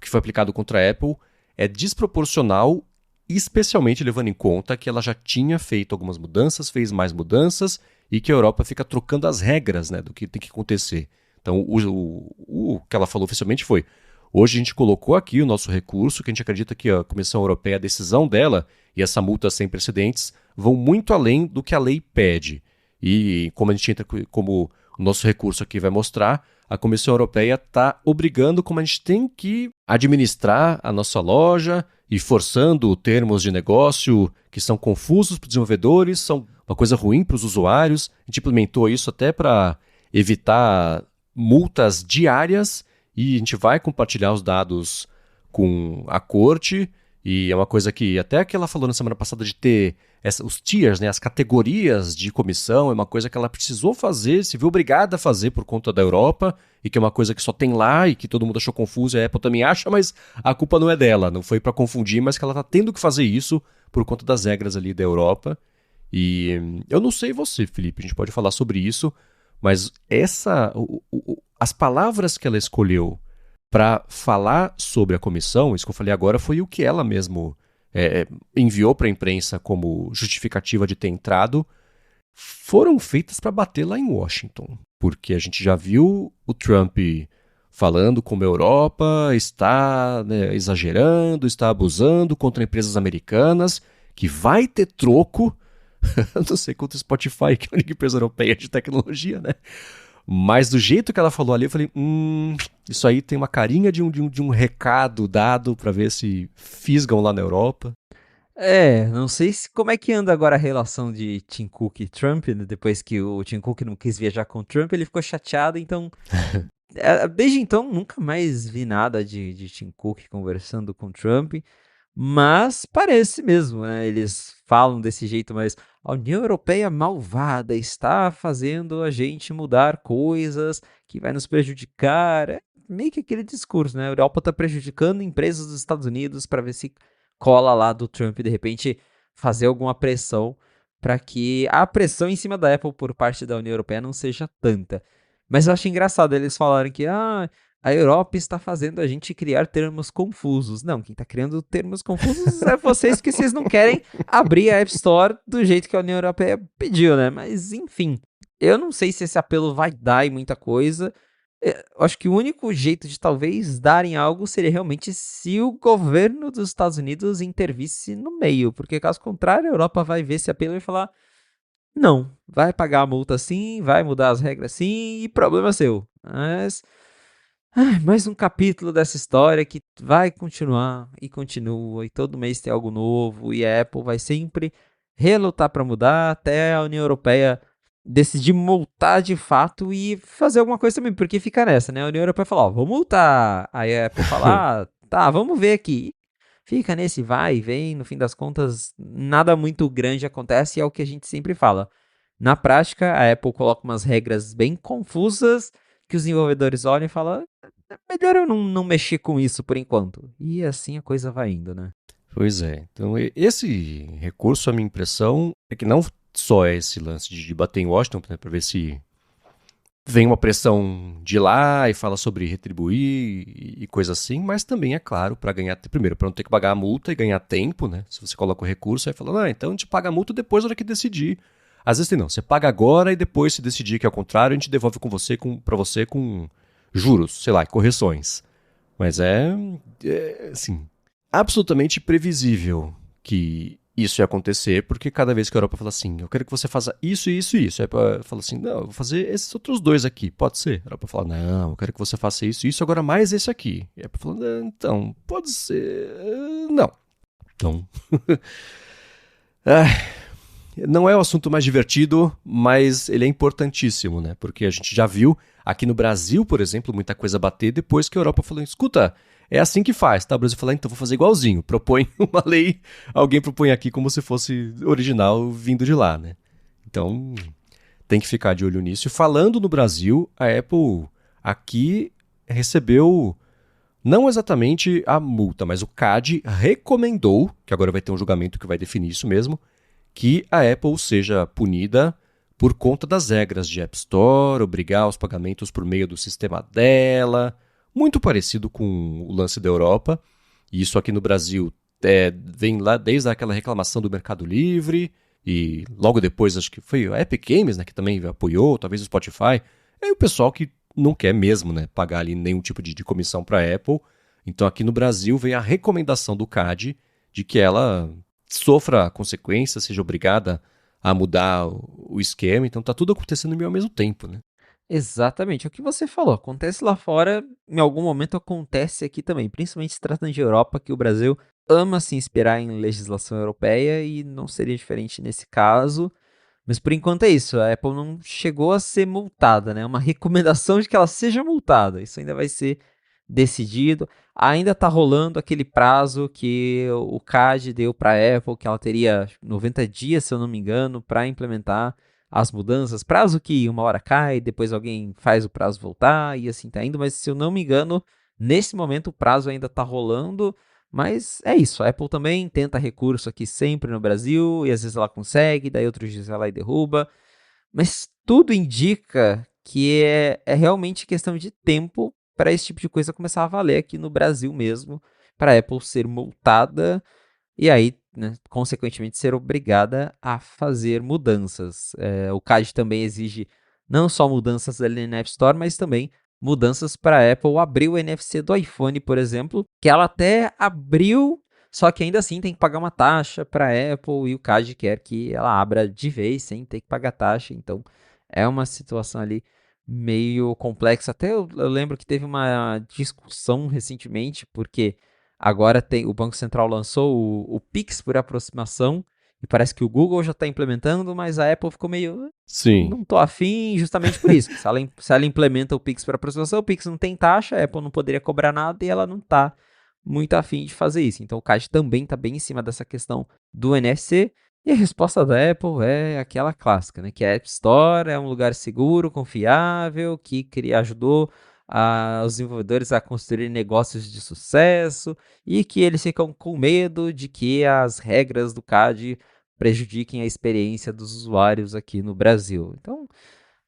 Speaker 1: que foi aplicado contra a Apple é desproporcional, especialmente levando em conta que ela já tinha feito algumas mudanças, fez mais mudanças e que a Europa fica trocando as regras, né, do que tem que acontecer. Então, o que ela falou oficialmente foi: hoje a gente colocou aqui o nosso recurso, que a gente acredita que a Comissão Europeia, a decisão dela e essa multa sem precedentes vão muito além do que a lei pede. E como a gente entra, como o nosso recurso aqui vai mostrar, a Comissão Europeia está obrigando como a gente tem que administrar a nossa loja e forçando termos de negócio que são confusos para os desenvolvedores, são uma coisa ruim para os usuários. A gente implementou isso até para evitar multas diárias e a gente vai compartilhar os dados com a corte E é uma coisa que, até que ela falou na semana passada de ter os tiers, né, as categorias de comissão, é uma coisa que ela precisou fazer, se viu obrigada a fazer por conta da Europa, e que é uma coisa que só tem lá e que todo mundo achou confuso, e a Apple também acha, mas a culpa não é dela, não foi pra confundir, mas que ela tá tendo que fazer isso por conta das regras ali da Europa. E eu não sei você, Felipe, a gente pode falar sobre isso, mas as palavras que ela escolheu para falar sobre a comissão, isso que eu falei agora foi o que ela mesmo enviou para a imprensa como justificativa de ter entrado, foram feitas para bater lá em Washington. Porque a gente já viu o Trump falando como a Europa está, né, exagerando, está abusando contra empresas americanas, que vai ter troco. Não sei quanto o Spotify, que é a única empresa europeia de tecnologia, né? Mas do jeito que ela falou ali, eu falei, isso aí tem uma carinha de um recado dado pra ver se fisgam lá na Europa.
Speaker 2: Não sei como é que anda agora a relação de Tim Cook e Trump, né? Depois que o Tim Cook não quis viajar com o Trump, ele ficou chateado, então... Desde então, nunca mais vi nada de Tim Cook conversando com o Trump, mas parece mesmo, né? Eles falam desse jeito, mas a União Europeia malvada está fazendo a gente mudar coisas que vai nos prejudicar. É meio que aquele discurso, né? A Europa está prejudicando empresas dos Estados Unidos para ver se cola lá do Trump, de repente fazer alguma pressão para que a pressão em cima da Apple por parte da União Europeia não seja tanta. Mas eu acho engraçado eles falarem que a Europa está fazendo a gente criar termos confusos. Não, quem está criando termos confusos é vocês, que vocês não querem abrir a App Store do jeito que a União Europeia pediu, né? Mas, enfim, eu não sei se esse apelo vai dar em muita coisa. Eu acho que o único jeito de talvez darem algo seria realmente se o governo dos Estados Unidos intervisse no meio, porque caso contrário, a Europa vai ver esse apelo e falar: não, vai pagar a multa sim, vai mudar as regras sim, e problema seu. Mas mais um capítulo dessa história que vai continuar e continua, e todo mês tem algo novo, e a Apple vai sempre relutar para mudar até a União Europeia decidir multar de fato e fazer alguma coisa também, porque fica nessa, né? A União Europeia fala, ó, vamos multar. Aí a Apple fala, tá, vamos ver aqui. Fica nesse vai e vem, no fim das contas, nada muito grande acontece, e é o que a gente sempre fala. Na prática, a Apple coloca umas regras bem confusas que os desenvolvedores olham e falam: melhor eu não mexer com isso por enquanto. E assim a coisa vai indo, né?
Speaker 1: Pois é. Então, esse recurso, a minha impressão é que não só é esse lance de bater em Washington, né, para ver se vem uma pressão de lá e fala sobre retribuir e coisa assim, mas também, é claro, para ganhar, primeiro, para não ter que pagar a multa e ganhar tempo, né? Se você coloca o recurso, aí fala, então a gente paga a multa depois da hora que decidir. Às vezes tem não, você paga agora e depois se decidir que é o contrário, a gente devolve para você com juros, sei lá, correções. Mas assim, absolutamente previsível que isso ia acontecer, porque cada vez que a Europa fala assim, eu quero que você faça isso, isso e isso, aí fala assim, não, eu vou fazer esses outros dois aqui, pode ser? A Europa fala, não, eu quero que você faça isso, isso, agora mais esse aqui. E a Europa fala, então, pode ser, não. Então, não é o assunto mais divertido, mas ele é importantíssimo, né? Porque a gente já viu aqui no Brasil, por exemplo, muita coisa bater depois que a Europa falou, escuta, é assim que faz, tá? O Brasil falou, então vou fazer igualzinho, propõe uma lei, alguém propõe aqui como se fosse original vindo de lá, né? Então, tem que ficar de olho nisso. E falando no Brasil, a Apple aqui recebeu não exatamente a multa, mas o CAD recomendou, que agora vai ter um julgamento que vai definir isso mesmo, que a Apple seja punida por conta das regras de App Store, obrigar os pagamentos por meio do sistema dela, muito parecido com o lance da Europa. E isso aqui no Brasil vem lá desde aquela reclamação do Mercado Livre, e logo depois acho que foi a Epic Games, né, que também apoiou, talvez o Spotify. É o pessoal que não quer mesmo, né, pagar ali nenhum tipo de comissão para a Apple. Então aqui no Brasil vem a recomendação do CAD de que ela sofra consequências, seja obrigada a mudar o esquema. Então tá tudo acontecendo meio ao mesmo tempo, né?
Speaker 2: Exatamente, é o que você falou, acontece lá fora, em algum momento acontece aqui também, principalmente se tratando de Europa, que o Brasil ama se inspirar em legislação europeia e não seria diferente nesse caso, mas por enquanto é isso, a Apple não chegou a ser multada, né? Uma recomendação de que ela seja multada, isso ainda vai ser decidido. Ainda está rolando aquele prazo que o CAD deu para a Apple, que ela teria 90 dias, se eu não me engano, para implementar as mudanças. Prazo que uma hora cai, depois alguém faz o prazo voltar e assim tá indo. Mas se eu não me engano, nesse momento o prazo ainda está rolando. Mas é isso, a Apple também tenta recurso aqui sempre no Brasil, e às vezes ela consegue, daí outros dias ela derruba. Mas tudo indica que é realmente questão de tempo para esse tipo de coisa começar a valer aqui no Brasil mesmo, para a Apple ser multada e aí, né, consequentemente, ser obrigada a fazer mudanças. O CAD também exige não só mudanças ali na App Store, mas também mudanças para a Apple abrir o NFC do iPhone, por exemplo, que ela até abriu, só que ainda assim tem que pagar uma taxa para a Apple e o CAD quer que ela abra de vez sem ter que pagar taxa. Então, é uma situação ali meio complexa. Até eu lembro que teve uma discussão recentemente, porque agora o Banco Central lançou o Pix por aproximação, e parece que o Google já está implementando, mas a Apple ficou meio.
Speaker 1: Sim.
Speaker 2: Não estou afim, justamente por isso. Se ela implementa o Pix por aproximação, o Pix não tem taxa, a Apple não poderia cobrar nada e ela não está muito afim de fazer isso. Então o CAD também está bem em cima dessa questão do NFC. E a resposta da Apple é aquela clássica, né? Que a App Store é um lugar seguro, confiável, que ajudou os desenvolvedores a construir negócios de sucesso e que eles ficam com medo de que as regras do CAD prejudiquem a experiência dos usuários aqui no Brasil. Então,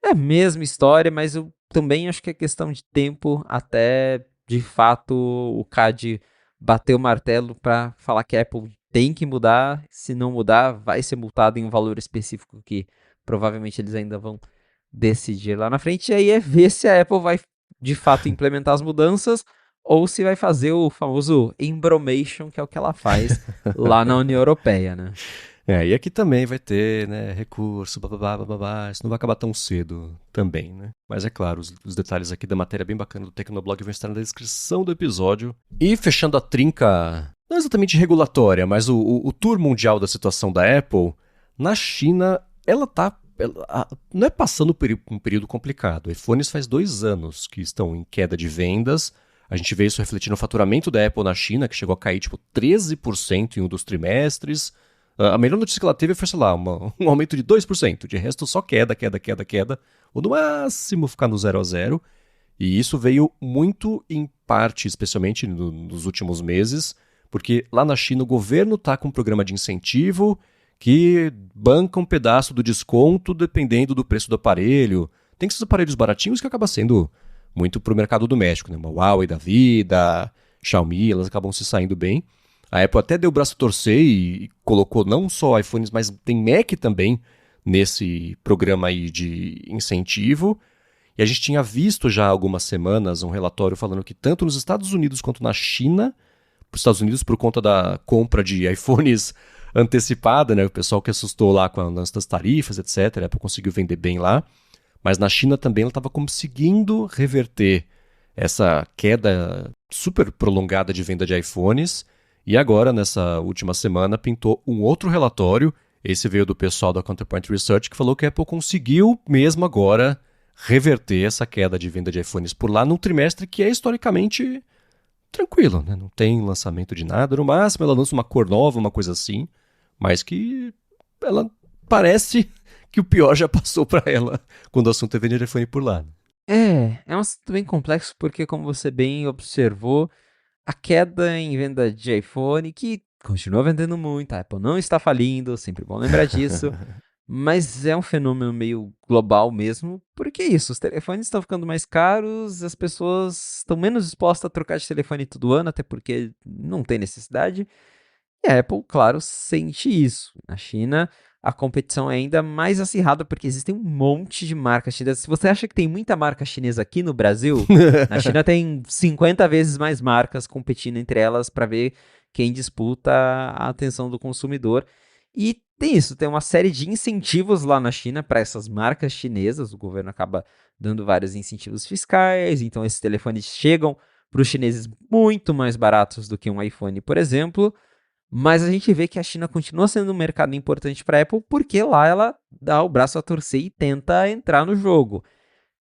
Speaker 2: é a mesma história, mas eu também acho que é questão de tempo até, de fato, o CAD bater o martelo para falar que a Apple tem que mudar. Se não mudar, vai ser multado em um valor específico que provavelmente eles ainda vão decidir lá na frente. E aí é ver se a Apple vai de fato implementar as mudanças ou se vai fazer o famoso embromation, que é o que ela faz lá na União Europeia, né?
Speaker 1: E aqui também vai ter, né, recurso, blá, blá, blá, blá, isso não vai acabar tão cedo também, né? Mas é claro, os detalhes aqui da matéria bem bacana do Tecnoblog vão estar na descrição do episódio. E fechando a trinca, não exatamente regulatória, mas o tour mundial da situação da Apple, na China, ela não é passando por um período complicado. iPhones faz 2 anos que estão em queda de vendas. A gente vê isso refletindo no faturamento da Apple na China, que chegou a cair tipo 13% em um dos trimestres. A melhor notícia que ela teve foi, sei lá, um aumento de 2%. De resto, só queda, queda, queda, queda. Ou no máximo ficar no 0 a 0. E isso veio muito em parte, especialmente nos últimos meses, porque lá na China o governo está com um programa de incentivo que banca um pedaço do desconto dependendo do preço do aparelho. Tem esses aparelhos baratinhos que acaba sendo muito para o mercado doméstico, né? Uma Huawei da vida, Xiaomi, elas acabam se saindo bem. A Apple até deu o braço a torcer e colocou não só iPhones, mas tem Mac também nesse programa aí de incentivo. E a gente tinha visto já há algumas semanas um relatório falando que tanto nos Estados Unidos quanto na China, os Estados Unidos por conta da compra de iPhones antecipada, né, o pessoal que assustou lá com as tarifas, etc., a Apple conseguiu vender bem lá. Mas na China também ela estava conseguindo reverter essa queda super prolongada de venda de iPhones. E agora, nessa última semana, pintou um outro relatório. Esse veio do pessoal da Counterpoint Research, que falou que a Apple conseguiu mesmo agora reverter essa queda de venda de iPhones por lá num trimestre que é historicamente tranquilo, né? Não tem lançamento de nada. No máximo ela lança uma cor nova, uma coisa assim, mas que ela parece que o pior já passou para ela quando o assunto é vender iPhone por lá.
Speaker 2: É um assunto bem complexo porque, como você bem observou, a queda em venda de iPhone, que continua vendendo muito, a Apple não está falindo, sempre bom lembrar disso, mas é um fenômeno meio global mesmo, porque é isso, os telefones estão ficando mais caros, as pessoas estão menos dispostas a trocar de telefone todo ano, até porque não tem necessidade, e a Apple, claro, sente isso. Na China, a competição é ainda mais acirrada porque existem um monte de marcas chinesas. Se você acha que tem muita marca chinesa aqui no Brasil, na China tem 50 vezes mais marcas competindo entre elas para ver quem disputa a atenção do consumidor. E tem isso, tem uma série de incentivos lá na China para essas marcas chinesas. O governo acaba dando vários incentivos fiscais, então esses telefones chegam para os chineses muito mais baratos do que um iPhone, por exemplo. Mas a gente vê que a China continua sendo um mercado importante para a Apple porque lá ela dá o braço a torcer e tenta entrar no jogo.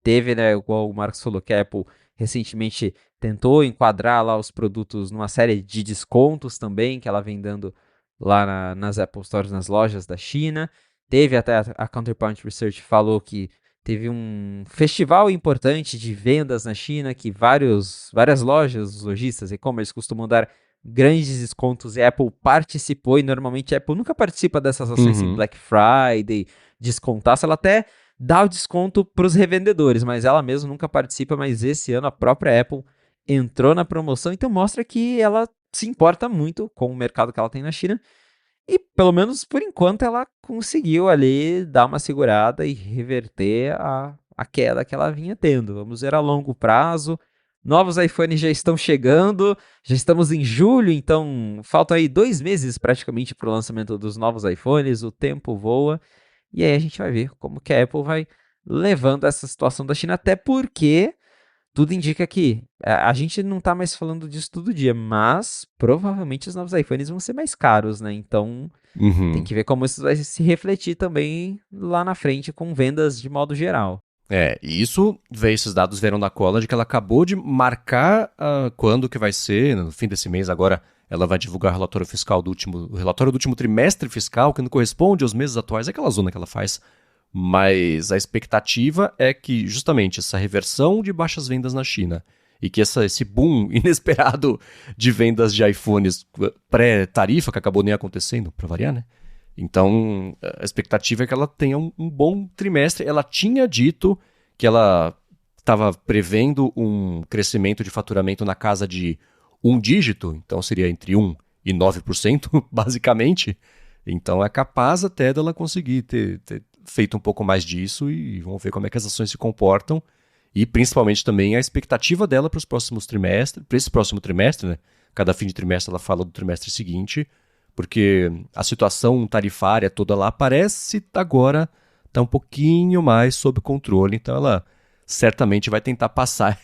Speaker 2: Teve, né, igual o Marcos falou, que a Apple recentemente tentou enquadrar lá os produtos numa série de descontos também, que ela vem dando lá nas Apple Stores, nas lojas da China. Teve até a Counterpoint Research falou que teve um festival importante de vendas na China, que várias lojas, lojistas, e-commerce costumam dar grandes descontos e a Apple participou, e normalmente a Apple nunca participa dessas ações em
Speaker 1: Uhum.
Speaker 2: Black Friday, descontaço, ela até dá o desconto para os revendedores, mas ela mesma nunca participa, mas esse ano a própria Apple entrou na promoção, então mostra que ela se importa muito com o mercado que ela tem na China, e pelo menos por enquanto ela conseguiu ali dar uma segurada e reverter a queda que ela vinha tendo. Vamos ver a longo prazo. Novos iPhones já estão chegando, já estamos em julho, então faltam aí 2 meses praticamente para o lançamento dos novos iPhones, o tempo voa, e aí a gente vai ver como que a Apple vai levando essa situação da China, até porque tudo indica que a gente não tá mais falando disso todo dia, mas provavelmente os novos iPhones vão ser mais caros, né? Então tem
Speaker 1: Uhum.
Speaker 2: que ver como isso vai se refletir também lá na frente com vendas de modo geral.
Speaker 1: E isso, esses dados vieram da cola de que ela acabou de marcar quando que vai ser, no fim desse mês agora, ela vai divulgar o relatório fiscal o relatório do último trimestre fiscal, que não corresponde aos meses atuais, é aquela zona que ela faz. Mas a expectativa é que justamente essa reversão de baixas vendas na China e que esse boom inesperado de vendas de iPhones pré-tarifa, que acabou nem acontecendo, para variar, né? Então, a expectativa é que ela tenha um bom trimestre. Ela tinha dito que ela estava prevendo um crescimento de faturamento na casa de um dígito, então seria entre 1 e 9%, basicamente. Então, é capaz até dela conseguir ter feito um pouco mais disso e vamos ver como é que as ações se comportam. E principalmente também a expectativa dela para os próximos trimestres, para esse próximo trimestre, né? Cada fim de trimestre ela fala do trimestre seguinte, porque a situação tarifária toda lá parece agora estar um pouquinho mais sob controle, então ela certamente vai tentar passar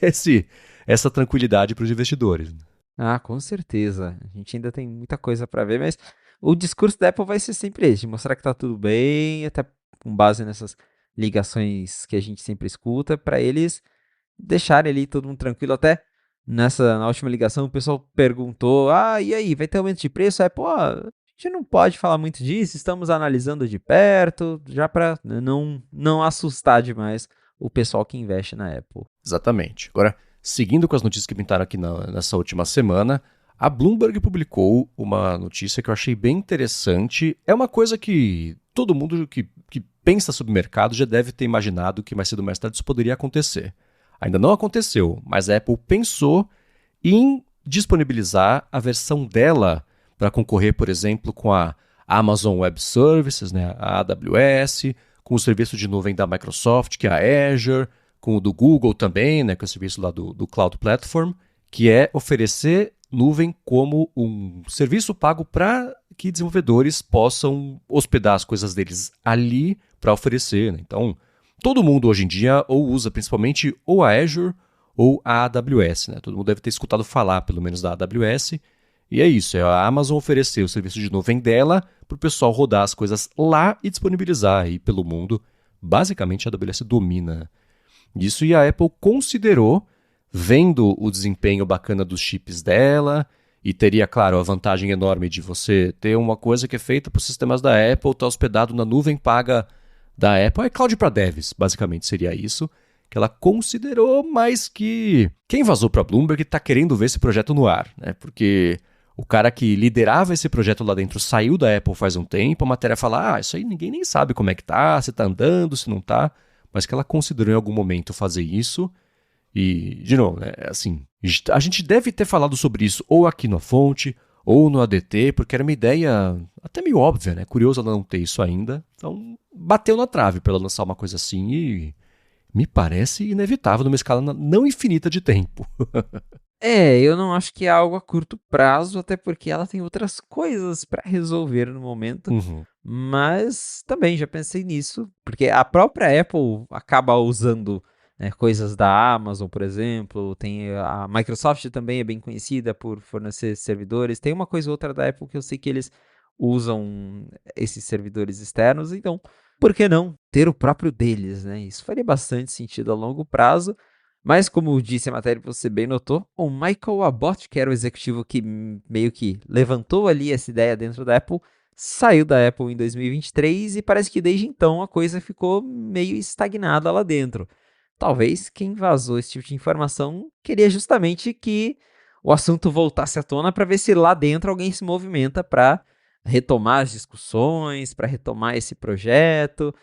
Speaker 1: essa tranquilidade para os investidores.
Speaker 2: Ah, com certeza. A gente ainda tem muita coisa para ver, mas o discurso da Apple vai ser sempre esse, de mostrar que tá tudo bem, até com base nessas ligações que a gente sempre escuta, para eles deixarem ali todo mundo tranquilo. Até na última ligação, o pessoal perguntou: ah, e aí, vai ter aumento de preço? Aí, pô, a gente não pode falar muito disso, estamos analisando de perto, já para não assustar demais o pessoal que investe na Apple.
Speaker 1: Exatamente. Agora, seguindo com as notícias que pintaram aqui nessa última semana, a Bloomberg publicou uma notícia que eu achei bem interessante. É uma coisa que todo mundo que pensa sobre o mercado já deve ter imaginado que mais cedo ou mais tarde isso poderia acontecer. Ainda não aconteceu, mas a Apple pensou em disponibilizar a versão dela para concorrer, por exemplo, com a Amazon Web Services, né, a AWS, com o serviço de nuvem da Microsoft, que é a Azure, com o do Google também, né, que é o serviço lá do Cloud Platform, que é oferecer nuvem como um serviço pago para que desenvolvedores possam hospedar as coisas deles ali para oferecer. Né? Então, todo mundo hoje em dia ou usa principalmente ou a Azure ou a AWS. Né? Todo mundo deve ter escutado falar, pelo menos, da AWS. E é isso, é a Amazon oferecer o serviço de nuvem dela para o pessoal rodar as coisas lá e disponibilizar aí pelo mundo. Basicamente, a AWS domina isso, e a Apple considerou, vendo o desempenho bacana dos chips dela, e teria, claro, a vantagem enorme de você ter uma coisa que é feita para os sistemas da Apple, está hospedado na nuvem paga da Apple. É cloud para devs, basicamente seria isso, que ela considerou, mas que quem vazou para a Bloomberg está querendo ver esse projeto no ar, né? Porque o cara que liderava esse projeto lá dentro saiu da Apple faz um tempo, a matéria fala, isso aí ninguém nem sabe como é que tá, se tá andando, se não tá, mas que ela considerou em algum momento fazer isso. E, de novo, né, assim, a gente deve ter falado sobre isso ou aqui na fonte, ou no ADT, porque era uma ideia até meio óbvia, né? Curioso ela não ter isso ainda. Então, bateu na trave para ela lançar uma coisa assim e me parece inevitável numa escala não infinita de tempo.
Speaker 2: Eu não acho que é algo a curto prazo, até porque ela tem outras coisas para resolver no momento.
Speaker 1: Uhum.
Speaker 2: Mas também já pensei nisso, porque a própria Apple acaba usando, né, coisas da Amazon, por exemplo. Tem a Microsoft também é bem conhecida por fornecer servidores. Tem uma coisa ou outra da Apple que eu sei que eles usam esses servidores externos, então por que não ter o próprio deles, né? Isso faria bastante sentido a longo prazo. Mas, como disse a matéria, você bem notou, o Michael Abbott, que era o executivo que meio que levantou ali essa ideia dentro da Apple, saiu da Apple em 2023 e parece que desde então a coisa ficou meio estagnada lá dentro. Talvez quem vazou esse tipo de informação queria justamente que o assunto voltasse à tona para ver se lá dentro alguém se movimenta para retomar as discussões, para retomar esse projeto.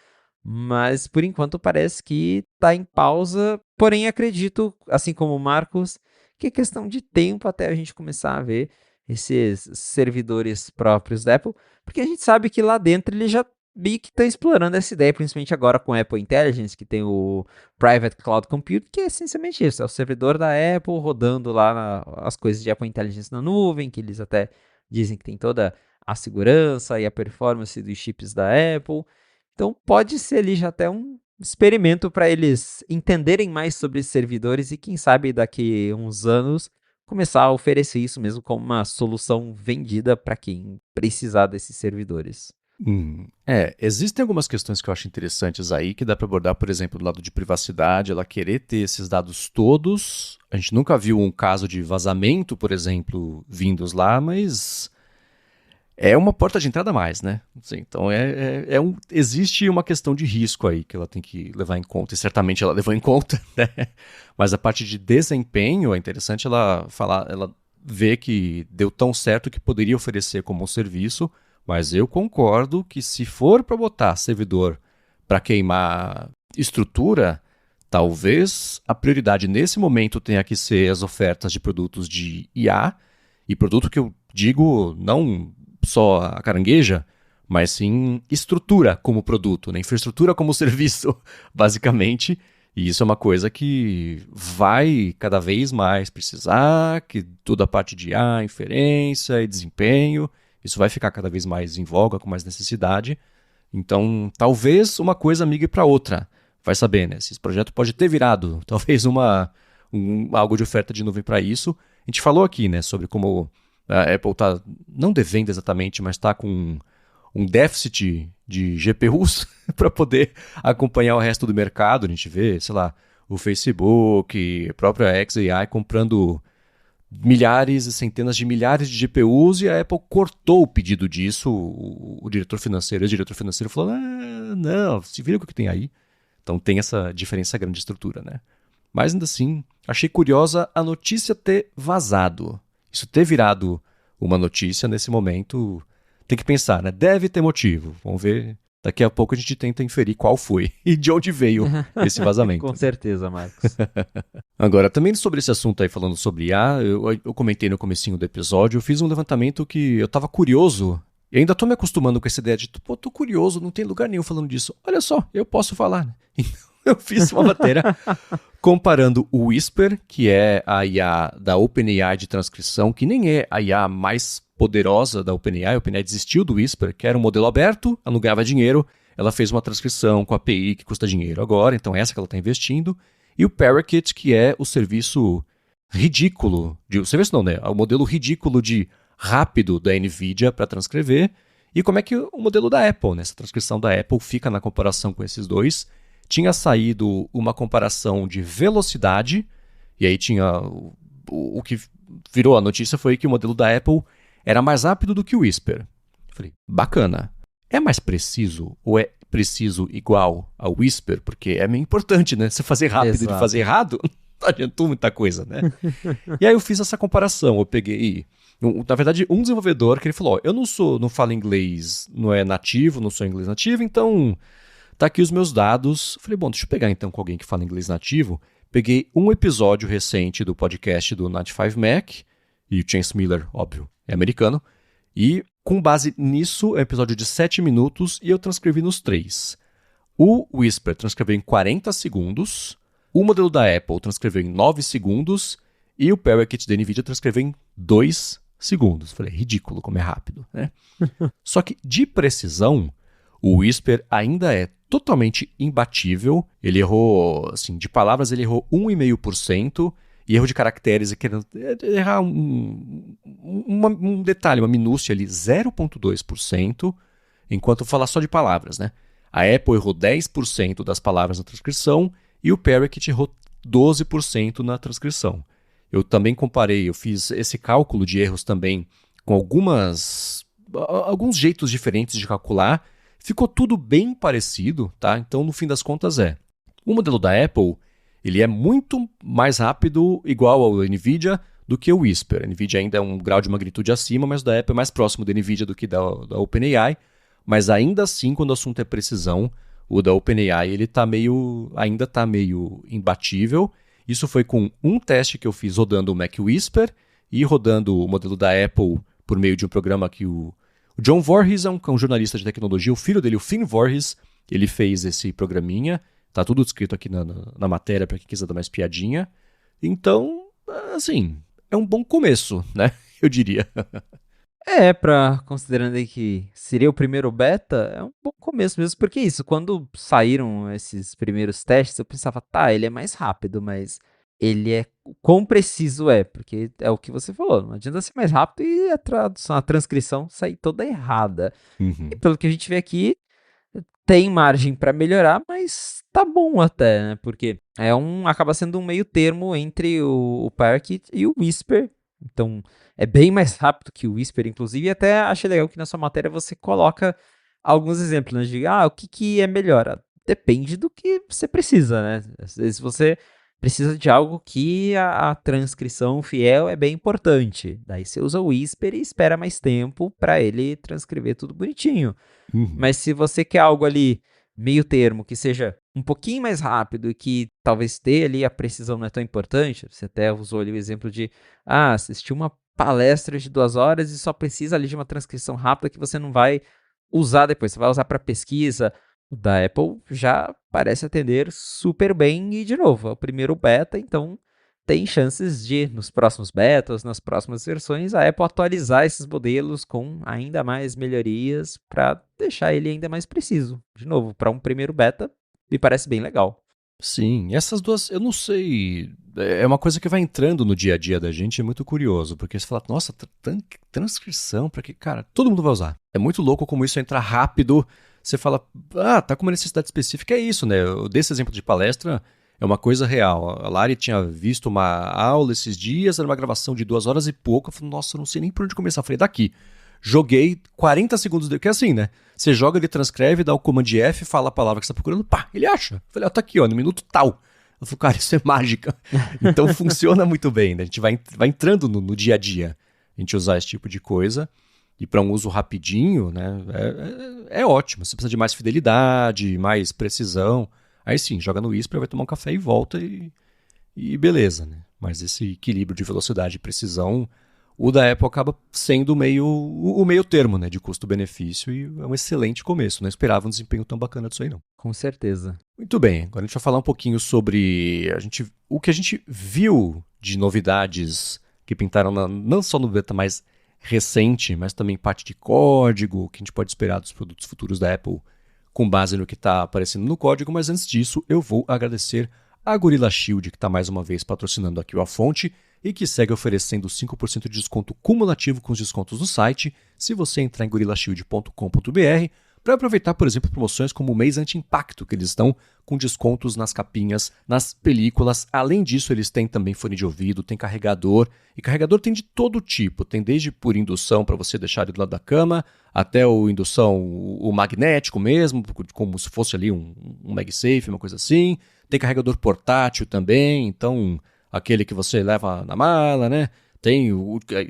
Speaker 2: Mas por enquanto parece que está em pausa. Porém, acredito, assim como o Marcos, que é questão de tempo até a gente começar a ver esses servidores próprios da Apple, porque a gente sabe que lá dentro ele já meio que está explorando essa ideia, principalmente agora com a Apple Intelligence, que tem o Private Cloud Compute, que é essencialmente isso, é o servidor da Apple rodando lá as coisas de Apple Intelligence na nuvem, que eles até dizem que tem toda a segurança e a performance dos chips da Apple. Então pode ser ali já até um experimento para eles entenderem mais sobre servidores e quem sabe daqui a uns anos começar a oferecer isso mesmo como uma solução vendida para quem precisar desses servidores.
Speaker 1: Existem algumas questões que eu acho interessantes aí, que dá para abordar, por exemplo, do lado de privacidade, ela querer ter esses dados todos. A gente nunca viu um caso de vazamento, por exemplo, vindos lá, mas é uma porta de entrada a mais, né? Assim, então existe uma questão de risco aí que ela tem que levar em conta, e certamente ela levou em conta, né? Mas a parte de desempenho, é interessante ela ver que deu tão certo que poderia oferecer como um serviço. Mas eu concordo que se for para botar servidor para queimar estrutura, talvez a prioridade nesse momento tenha que ser as ofertas de produtos de IA, e produto que eu digo não só a carangueja, mas sim estrutura como produto, né? Infraestrutura como serviço, basicamente. E isso é uma coisa que vai cada vez mais precisar, que toda a parte de IA, inferência e desempenho, isso vai ficar cada vez mais em voga, com mais necessidade. Então, talvez uma coisa migre para outra. Vai saber, né? Esse projeto pode ter virado, talvez algo de oferta de nuvem para isso. A gente falou aqui, né, sobre como a Apple está, não devendo exatamente, mas está com um déficit de GPUs para poder acompanhar o resto do mercado. A gente vê, sei lá, o Facebook, a própria xAI comprando milhares e centenas de milhares de GPUs, e a Apple cortou o pedido disso. O diretor financeiro falou, não, se vira com o que tem aí. Então tem essa diferença grande de estrutura, né? Mas ainda assim, achei curiosa a notícia ter vazado. Isso ter virado uma notícia nesse momento, tem que pensar, né? Deve ter motivo. Vamos ver. Daqui a pouco a gente tenta inferir qual foi e de onde veio esse vazamento.
Speaker 2: Com certeza, Marcos.
Speaker 1: Agora, também sobre esse assunto aí, falando sobre IA, eu comentei no comecinho do episódio, eu fiz um levantamento que eu estava curioso, e ainda estou me acostumando com essa ideia de, pô, tô curioso, não tem lugar nenhum falando disso. Olha só, eu posso falar, né? Então, eu fiz uma matéria comparando o Whisper, que é a IA da OpenAI de transcrição, que nem é a IA mais poderosa da OpenAI. A OpenAI desistiu do Whisper, que era um modelo aberto, ela não ganhava dinheiro, ela fez uma transcrição com a API que custa dinheiro agora, então essa que ela está investindo. E o Parakeet, que é o serviço ridículo, o serviço não, né? O modelo ridículo de rápido da NVIDIA para transcrever. E como é que o modelo da Apple, né? Essa transcrição da Apple fica na comparação com esses dois. Tinha saído uma comparação de velocidade, e aí tinha o que virou a notícia foi que o modelo da Apple era mais rápido do que o Whisper. Eu falei, bacana. É mais preciso ou é preciso igual ao Whisper? Porque é meio importante, né? Você fazer rápido e fazer errado, não adiantou muita coisa, né? E aí eu fiz essa comparação. Eu peguei, na verdade, um desenvolvedor que ele falou, eu não falo inglês, não é nativo, não sou inglês nativo, então tá aqui os meus dados. Eu falei, bom, deixa eu pegar então com alguém que fala inglês nativo. Peguei um episódio recente do podcast do 95Mac, e o Chance Miller, óbvio, é americano, e com base nisso, é um episódio de 7 minutos e eu transcrevi nos 3. O Whisper transcreveu em 40 segundos, o modelo da Apple transcreveu em 9 segundos e o Parakeet da NVIDIA transcreveu em 2 segundos. Falei, ridículo como é rápido, né? Só que de precisão, o Whisper ainda é totalmente imbatível. Ele errou, assim, de palavras ele errou 1,5%, e erro de caracteres, querendo errar um detalhe, uma minúcia ali, 0,2%, enquanto falar só de palavras, né? A Apple errou 10% das palavras na transcrição e o Parakeet errou 12% na transcrição. Eu também comparei, eu fiz esse cálculo de erros também com alguns jeitos diferentes de calcular. Ficou tudo bem parecido, tá? Então, no fim das contas, o modelo da Apple, ele é muito mais rápido, igual ao NVIDIA, do que o Whisper. A NVIDIA ainda é um grau de magnitude acima, mas o da Apple é mais próximo da NVIDIA do que da OpenAI. Mas ainda assim, quando o assunto é precisão, o da OpenAI ele ainda está meio imbatível. Isso foi com um teste que eu fiz rodando o Mac Whisper e rodando o modelo da Apple por meio de um programa que o John Voorhees é um jornalista de tecnologia. O filho dele, o Finn Voorhees, ele fez esse programinha. Tá tudo descrito aqui na matéria para quem quiser dar mais piadinha. Então, assim, é um bom começo, né? Eu diria.
Speaker 2: Considerando aí que seria o primeiro beta, é um bom começo mesmo, porque isso, quando saíram esses primeiros testes, eu pensava, tá, ele é mais rápido, mas ele é, quão preciso é, porque é o que você falou, não adianta ser mais rápido e a tradução, a transcrição sair toda errada. E pelo que a gente vê aqui, tem margem para melhorar, mas tá bom até, né, porque acaba sendo um meio termo entre o Parquet e o Whisper, então é bem mais rápido que o Whisper, inclusive, e até achei legal que na sua matéria você coloca alguns exemplos, né? De o que é melhor? Depende do que você precisa, né? Às vezes você precisa de algo que a transcrição fiel é bem importante. Daí você usa o Whisper e espera mais tempo para ele transcrever tudo bonitinho. Mas se você quer algo ali meio termo, que seja um pouquinho mais rápido e que talvez ter ali a precisão não é tão importante, você até usou ali o exemplo de assistir uma palestra de 2 horas e só precisa ali de uma transcrição rápida que você não vai usar depois, você vai usar para pesquisa. O da Apple já parece atender super bem e, de novo, é o primeiro beta, então tem chances de, nos próximos betas, nas próximas versões, a Apple atualizar esses modelos com ainda mais melhorias para deixar ele ainda mais preciso. De novo, para um primeiro beta, me parece bem legal.
Speaker 1: Sim, essas duas, eu não sei, é uma coisa que vai entrando no dia a dia da gente, é muito curioso, porque você fala, nossa, transcrição, pra que, cara, todo mundo vai usar. É muito louco como isso entra rápido, você fala, tá com uma necessidade específica, é isso, né? Desse exemplo de palestra, é uma coisa real. A Lari tinha visto uma aula esses dias, era uma gravação de 2 horas e pouco, eu falei, nossa, eu não sei nem por onde começar, eu falei, daqui. Joguei 40 segundos, que é assim, né? Você joga, ele transcreve, dá o Command F, fala a palavra que você tá procurando, pá, ele acha. Eu falei, tá aqui, ó, no minuto tal. Eu falei, cara, isso é mágica. Então funciona muito bem, né? A gente vai entrando no dia a dia, a gente usar esse tipo de coisa. E para um uso rapidinho, né? É ótimo. Você precisa de mais fidelidade, mais precisão. Aí sim, joga no Whisper, vai tomar um café e volta e beleza, né? Mas esse equilíbrio de velocidade e precisão, o da Apple acaba sendo o meio termo, né, de custo-benefício, e é um excelente começo. Não esperava um desempenho tão bacana disso aí, não.
Speaker 2: Com certeza.
Speaker 1: Muito bem, agora a gente vai falar um pouquinho sobre o que a gente viu de novidades que pintaram não só no beta mais recente, mas também parte de código, o que a gente pode esperar dos produtos futuros da Apple com base no que está aparecendo no código. Mas antes disso, eu vou agradecer a Gorilla Shield, que está mais uma vez patrocinando aqui o A Fonte, e que segue oferecendo 5% de desconto cumulativo com os descontos do site, se você entrar em gorillashield.com.br, para aproveitar, por exemplo, promoções como o mês anti-impacto, que eles estão com descontos nas capinhas, nas películas. Além disso, eles têm também fone de ouvido, tem carregador, e carregador tem de todo tipo, tem desde por indução para você deixar ele do lado da cama, até o indução, o magnético mesmo, como se fosse ali um MagSafe, uma coisa assim. Tem carregador portátil também, então aquele que você leva na mala, né? Tem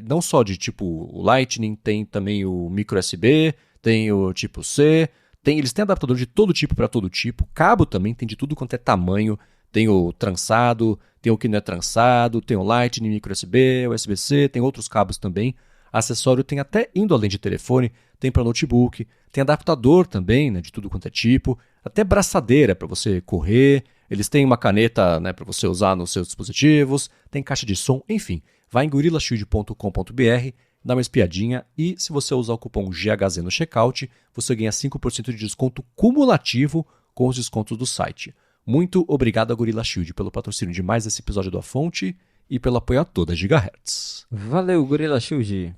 Speaker 1: não só de tipo o Lightning, tem também o micro USB, tem o tipo C, eles têm adaptador de todo tipo para todo tipo, cabo também tem de tudo quanto é tamanho, tem o trançado, tem o que não é trançado, tem o Lightning, micro USB, USB-C, tem outros cabos também. Acessório tem até indo além de telefone, tem para notebook, tem adaptador também, né, de tudo quanto é tipo, até braçadeira para você correr. Eles têm uma caneta, né, para você usar nos seus dispositivos, tem caixa de som, enfim. Vai em gorillashield.com.br, dá uma espiadinha e se você usar o cupom GHZ no checkout, você ganha 5% de desconto cumulativo com os descontos do site. Muito obrigado a Gorilla Shield pelo patrocínio de mais esse episódio do A Fonte e pelo apoio a toda Gigahertz.
Speaker 2: Valeu, Gorilla Shield.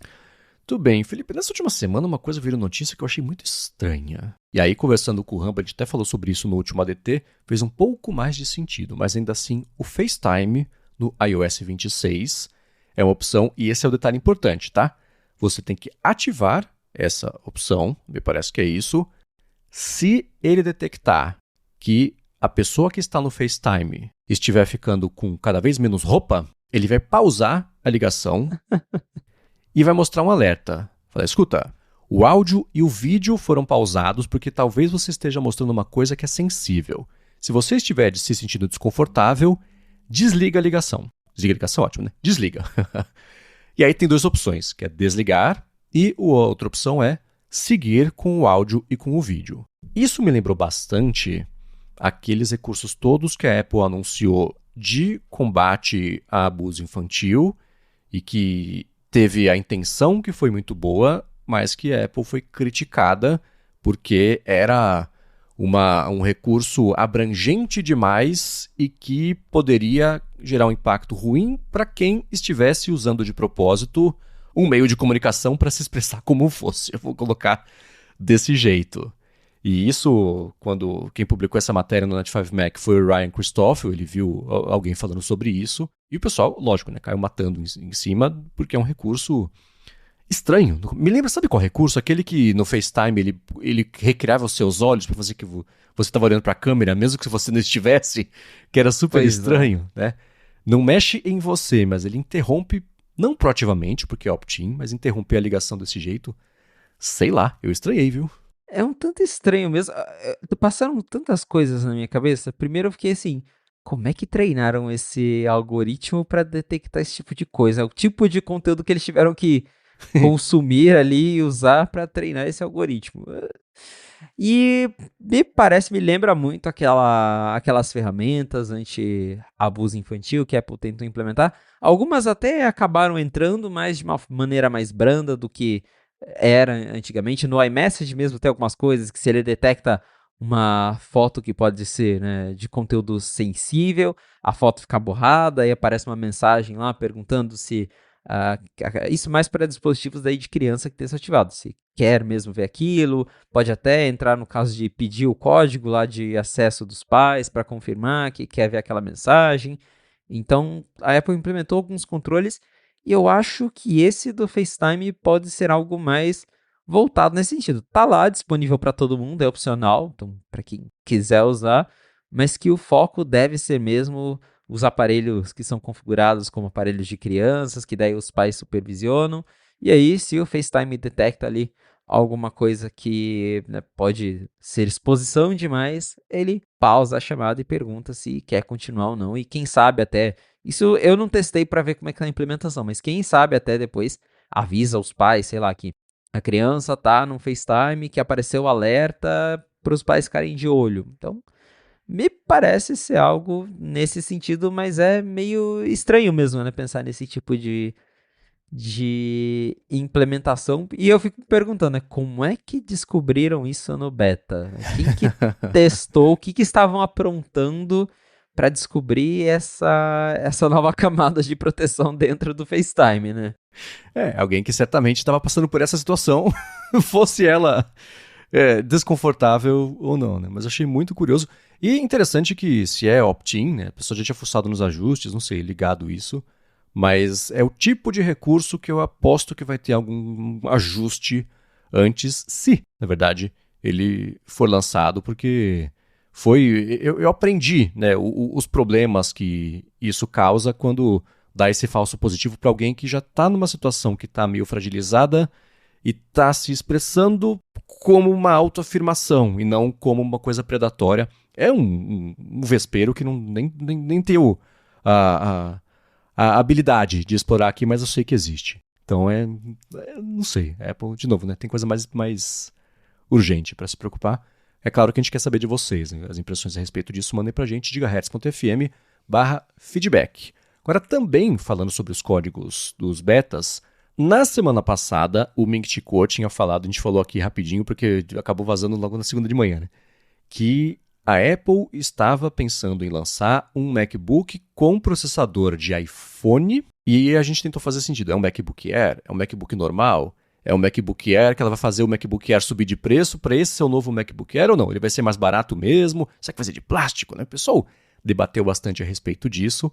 Speaker 1: Tudo bem, Felipe, nessa última semana uma coisa virou notícia que eu achei muito estranha. E aí, conversando com o Ramba, a gente até falou sobre isso no último ADT, fez um pouco mais de sentido, mas ainda assim, o FaceTime no iOS 26 é uma opção, e esse é o detalhe importante, tá? Você tem que ativar essa opção, me parece que é isso, se ele detectar que a pessoa que está no FaceTime estiver ficando com cada vez menos roupa, ele vai pausar a ligação e vai mostrar um alerta. Fala, escuta, o áudio e o vídeo foram pausados porque talvez você esteja mostrando uma coisa que é sensível. Se você estiver se sentindo desconfortável, desliga a ligação. Desliga a ligação, ótimo, né? Desliga. E aí tem duas opções, que é desligar e a outra opção é seguir com o áudio e com o vídeo. Isso me lembrou bastante aqueles recursos todos que a Apple anunciou de combate a abuso infantil e que teve a intenção que foi muito boa, mas que a Apple foi criticada porque era um recurso abrangente demais e que poderia gerar um impacto ruim para quem estivesse usando de propósito um meio de comunicação para se expressar como fosse. Eu vou colocar desse jeito. E isso, quando quem publicou essa matéria no Net5Mac foi o Ryan Christoffel, ele viu alguém falando sobre isso, e o pessoal, lógico, né, caiu matando em cima, porque é um recurso estranho. Me lembra, sabe qual recurso? Aquele que no FaceTime ele recriava os seus olhos para fazer que você estava olhando para a câmera, mesmo que você não estivesse, que era super estranho, né? Não mexe em você, mas ele interrompe, não proativamente, porque é opt-in, mas interromper a ligação desse jeito, sei lá, eu estranhei, viu?
Speaker 2: É um tanto estranho mesmo. Passaram tantas coisas na minha cabeça. Primeiro eu fiquei assim, como é que treinaram esse algoritmo para detectar esse tipo de coisa? O tipo de conteúdo que eles tiveram que consumir ali e usar para treinar esse algoritmo. E me lembra muito aquelas ferramentas anti-abuso infantil que a Apple tentou implementar. Algumas até acabaram entrando, mas de uma maneira mais branda do que era antigamente. No iMessage mesmo tem algumas coisas que se ele detecta uma foto que pode ser, né, de conteúdo sensível, a foto fica borrada, aí aparece uma mensagem lá perguntando se isso mais para dispositivos daí de criança que tem isso ativado. Se quer mesmo ver aquilo, pode até entrar no caso de pedir o código lá de acesso dos pais para confirmar que quer ver aquela mensagem. Então, a Apple implementou alguns controles e eu acho que esse do FaceTime pode ser algo mais voltado nesse sentido. Tá lá disponível para todo mundo, é opcional, então para quem quiser usar, mas que o foco deve ser mesmo os aparelhos que são configurados como aparelhos de crianças, que daí os pais supervisionam, e aí se o FaceTime detecta ali alguma coisa que, né, pode ser exposição demais, ele pausa a chamada e pergunta se quer continuar ou não, e quem sabe até, isso eu não testei para ver como é que é a implementação, mas quem sabe até depois avisa os pais, sei lá, que a criança tá no FaceTime, que apareceu o alerta para os pais ficarem de olho. Então, me parece ser algo nesse sentido, mas é meio estranho mesmo, né? Pensar nesse tipo de implementação. E eu fico me perguntando, né? Como é que descobriram isso no beta? Quem que testou? O que estavam aprontando para descobrir essa nova camada de proteção dentro do FaceTime, né?
Speaker 1: Alguém que certamente estava passando por essa situação, fosse ela desconfortável ou não, né? Mas eu achei muito curioso. E interessante que se é opt-in, né? A pessoa já tinha fuçado nos ajustes, não sei, ligado isso. Mas é o tipo de recurso que eu aposto que vai ter algum ajuste antes, se, na verdade, ele for lançado, porque eu aprendi, né, os problemas que isso causa quando dá esse falso positivo para alguém que já está numa situação que está meio fragilizada e está se expressando como uma autoafirmação e não como uma coisa predatória. É um vespeiro que nem tem a habilidade de explorar aqui, mas eu sei que existe. Então não sei, Apple, de novo, né, tem coisa mais urgente para se preocupar. É claro que a gente quer saber de vocês, né? As impressões a respeito disso, mandem pra gente, gigahertz.fm/feedback. Agora, também falando sobre os códigos dos betas, na semana passada, o Ming Chi Kuo tinha falado, a gente falou aqui rapidinho, porque acabou vazando logo na segunda de manhã, né? Que a Apple estava pensando em lançar um MacBook com processador de iPhone, e a gente tentou fazer sentido. É um MacBook Air? É um MacBook normal? É o MacBook Air, que ela vai fazer o MacBook Air subir de preço para esse ser o novo MacBook Air ou não? Ele vai ser mais barato mesmo? Será que vai ser de plástico, né? O pessoal debateu bastante a respeito disso,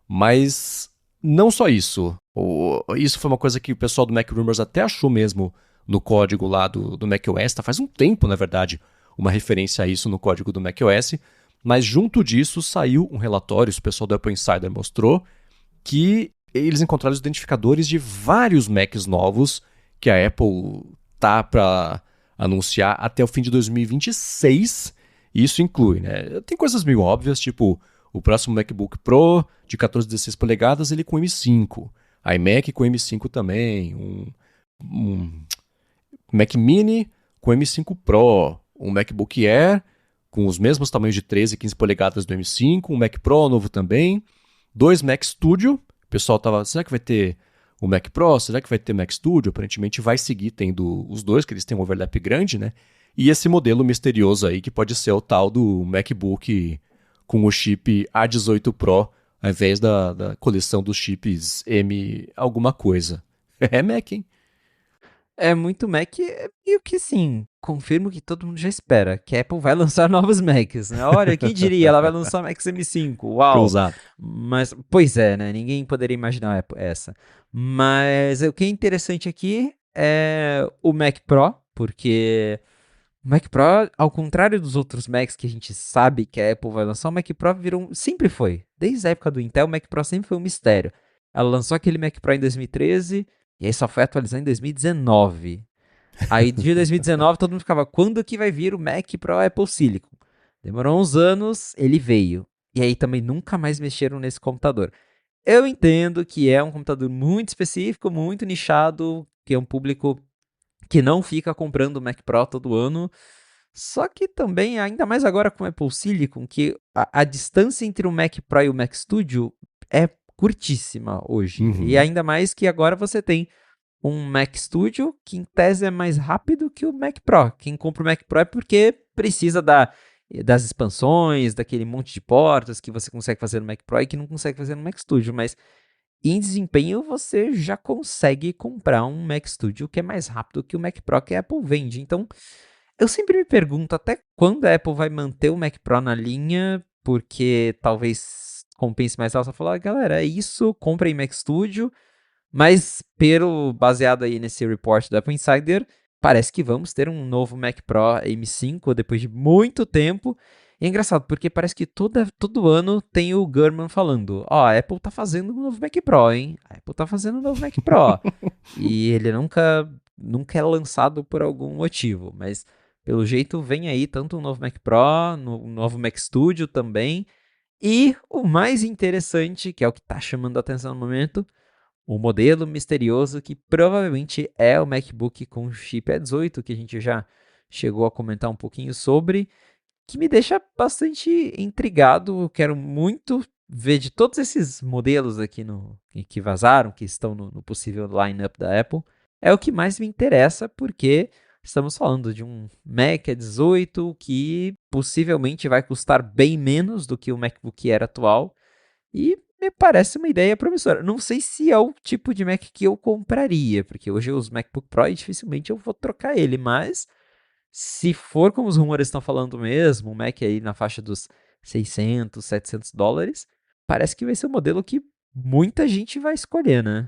Speaker 1: mas não só isso. Isso foi uma coisa que o pessoal do Mac Rumors até achou mesmo no código lá do macOS, tá? Faz um tempo, na verdade, uma referência a isso no código do macOS, mas junto disso saiu um relatório, isso o pessoal do Apple Insider mostrou, que eles encontraram os identificadores de vários Macs novos que a Apple tá para anunciar até o fim de 2026. E isso inclui, né? Tem coisas meio óbvias, tipo o próximo MacBook Pro de 14 16 polegadas, ele com M5. iMac com M5 também. Um Mac Mini com M5 Pro. Um MacBook Air com os mesmos tamanhos de 13 e 15 polegadas do M5. Um Mac Pro novo também. 2 Mac Studio. O pessoal tava, será que vai ter o Mac Pro? Será que vai ter Mac Studio? Aparentemente vai seguir tendo os dois, que eles têm um overlap grande, né? E esse modelo misterioso aí, que pode ser o tal do MacBook com o chip A18 Pro, ao invés da coleção dos chips M alguma coisa. É Mac, hein?
Speaker 2: É muito Mac, e o que sim, confirmo que todo mundo já espera, que a Apple vai lançar novos Macs, né? Olha, quem diria, ela vai lançar Macs M5, uau!
Speaker 1: Ousado.
Speaker 2: Mas, pois é, né? Ninguém poderia imaginar essa. Mas o que é interessante aqui é o Mac Pro, porque o Mac Pro, ao contrário dos outros Macs que a gente sabe que a Apple vai lançar, o Mac Pro sempre foi. Desde a época do Intel, o Mac Pro sempre foi um mistério. Ela lançou aquele Mac Pro em 2013 e aí só foi atualizar em 2019. Aí de 2019 todo mundo ficava, quando que vai vir o Mac Pro Apple Silicon? Demorou uns anos, ele veio. E aí também nunca mais mexeram nesse computador. Eu entendo que é um computador muito específico, muito nichado, que é um público que não fica comprando o Mac Pro todo ano. Só que também, ainda mais agora com o Apple Silicon, que a distância entre o Mac Pro e o Mac Studio é curtíssima hoje. E
Speaker 1: Uhum.
Speaker 2: ainda mais que agora você tem um Mac Studio que em tese é mais rápido que o Mac Pro. Quem compra o Mac Pro é porque precisa das expansões, daquele monte de portas que você consegue fazer no Mac Pro e que não consegue fazer no Mac Studio, mas em desempenho você já consegue comprar um Mac Studio que é mais rápido que o Mac Pro que a Apple vende. Então, eu sempre me pergunto até quando a Apple vai manter o Mac Pro na linha, porque talvez compense mais ela só falar, galera, é isso, comprem Mac Studio, mas baseado aí nesse report do Apple Insider, parece que vamos ter um novo Mac Pro M5 depois de muito tempo. E é engraçado, porque parece que todo ano tem o Gurman falando, ó, a Apple tá fazendo um novo Mac Pro, hein? A Apple tá fazendo um novo Mac Pro. E ele nunca é lançado por algum motivo, mas pelo jeito vem aí tanto um novo Mac Pro, um novo Mac Studio também, e o mais interessante, que é o que está chamando a atenção no momento, o modelo misterioso que provavelmente é o MacBook com chip A18, que a gente já chegou a comentar um pouquinho sobre, que me deixa bastante intrigado. Eu quero muito ver de todos esses modelos aqui que vazaram, que estão no possível lineup da Apple, é o que mais me interessa, porque estamos falando de um Mac A18 que possivelmente vai custar bem menos do que o MacBook Air atual e me parece uma ideia promissora. Não sei se é o tipo de Mac que eu compraria, porque hoje os MacBook Pro dificilmente eu vou trocar ele, mas se for como os rumores estão falando mesmo, um Mac aí na faixa dos 600, 700 dólares, parece que vai ser um modelo que muita gente vai escolher, né?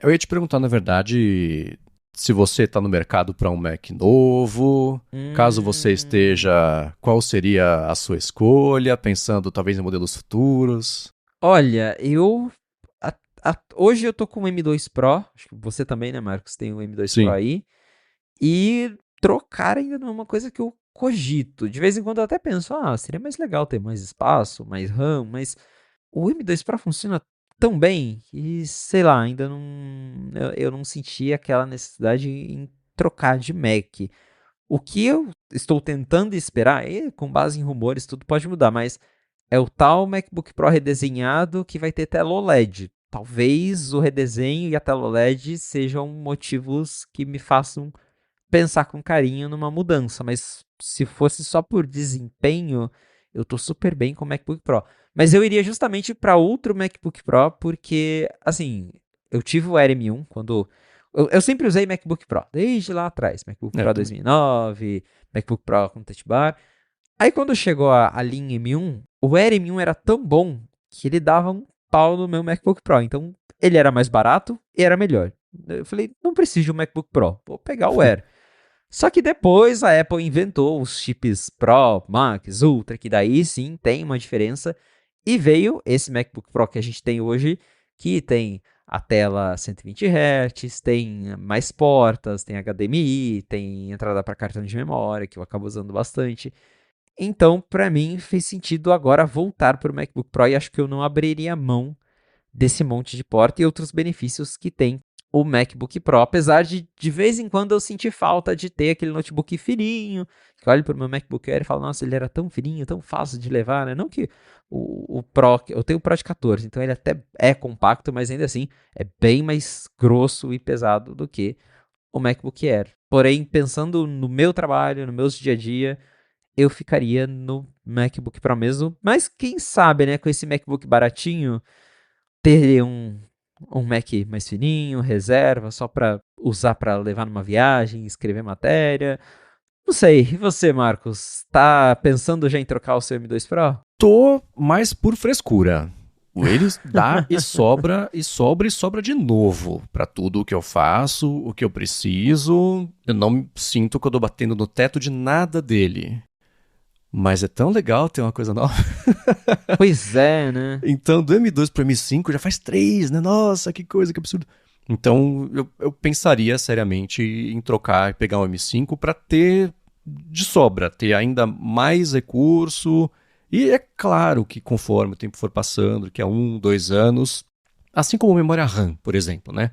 Speaker 1: Eu ia te perguntar, na verdade, se você está no mercado para um Mac novo. Caso você
Speaker 2: Hum,
Speaker 1: esteja, qual seria a sua escolha? Pensando talvez em modelos futuros.
Speaker 2: olha, hoje eu tô com o M2 Pro, acho que você também, né, Marcos, tem o M2 Pro
Speaker 1: Sim.
Speaker 2: aí, e trocar ainda não é uma coisa que eu cogito. De vez em quando eu até penso, seria mais legal ter mais espaço, mais RAM, mas o M2 Pro funciona tão bem que, sei lá, ainda não. Eu não senti aquela necessidade em trocar de Mac. O que eu estou tentando esperar, e com base em rumores, tudo pode mudar, mas é o tal MacBook Pro redesenhado que vai ter tela OLED. Talvez o redesenho e a tela OLED sejam motivos que me façam pensar com carinho numa mudança, mas se fosse só por desempenho, eu tô super bem com o MacBook Pro. Mas eu iria justamente para outro MacBook Pro, porque, assim, eu tive o Air M1 quando Eu sempre usei MacBook Pro, desde lá atrás. MacBook
Speaker 1: É, eu
Speaker 2: Pro
Speaker 1: também.
Speaker 2: 2009, MacBook Pro com Touch Bar. Aí quando chegou a linha M1, o Air M1 era tão bom que ele dava um pau no meu MacBook Pro. Então ele era mais barato e era melhor. Eu falei, não preciso de um MacBook Pro, vou pegar o Air. Só que depois a Apple inventou os chips Pro, Max, Ultra, que daí sim tem uma diferença. E veio esse MacBook Pro que a gente tem hoje, que tem a tela 120 Hz, tem mais portas, tem HDMI, tem entrada para cartão de memória, que eu acabo usando bastante. Então, para mim, fez sentido agora voltar para o MacBook Pro e acho que eu não abriria mão desse monte de porta e outros benefícios que tem o MacBook Pro, apesar de vez em quando eu sentir falta de ter aquele notebook fininho, que eu olho pro meu MacBook Air e falo, nossa, ele era tão fininho, tão fácil de levar, né? Não que o Pro, eu tenho o Pro de 14, então ele até é compacto, mas ainda assim é bem mais grosso e pesado do que o MacBook Air. Porém, pensando no meu trabalho, no meu dia a dia, eu ficaria no MacBook Pro mesmo, mas quem sabe, né, com esse MacBook baratinho, ter um Mac mais fininho, reserva, só para usar para levar numa viagem, escrever matéria. Não sei, e você, Marcos? Tá pensando já em trocar o seu M2 Pro?
Speaker 1: Tô mais por frescura. O eles dá e sobra, e sobra e sobra de novo pra tudo o que eu faço, o que eu preciso. Eu não sinto que eu tô batendo no teto de nada dele. Mas é tão legal ter uma coisa nova.
Speaker 2: Pois é, né?
Speaker 1: Então, do M2 pro M5 já faz 3, né? Nossa, que coisa, que absurdo. Então, eu pensaria seriamente em trocar e pegar um M5 para ter de sobra, ter ainda mais recurso. E é claro que conforme o tempo for passando, que é 1, 2 anos, assim como memória RAM, por exemplo, né?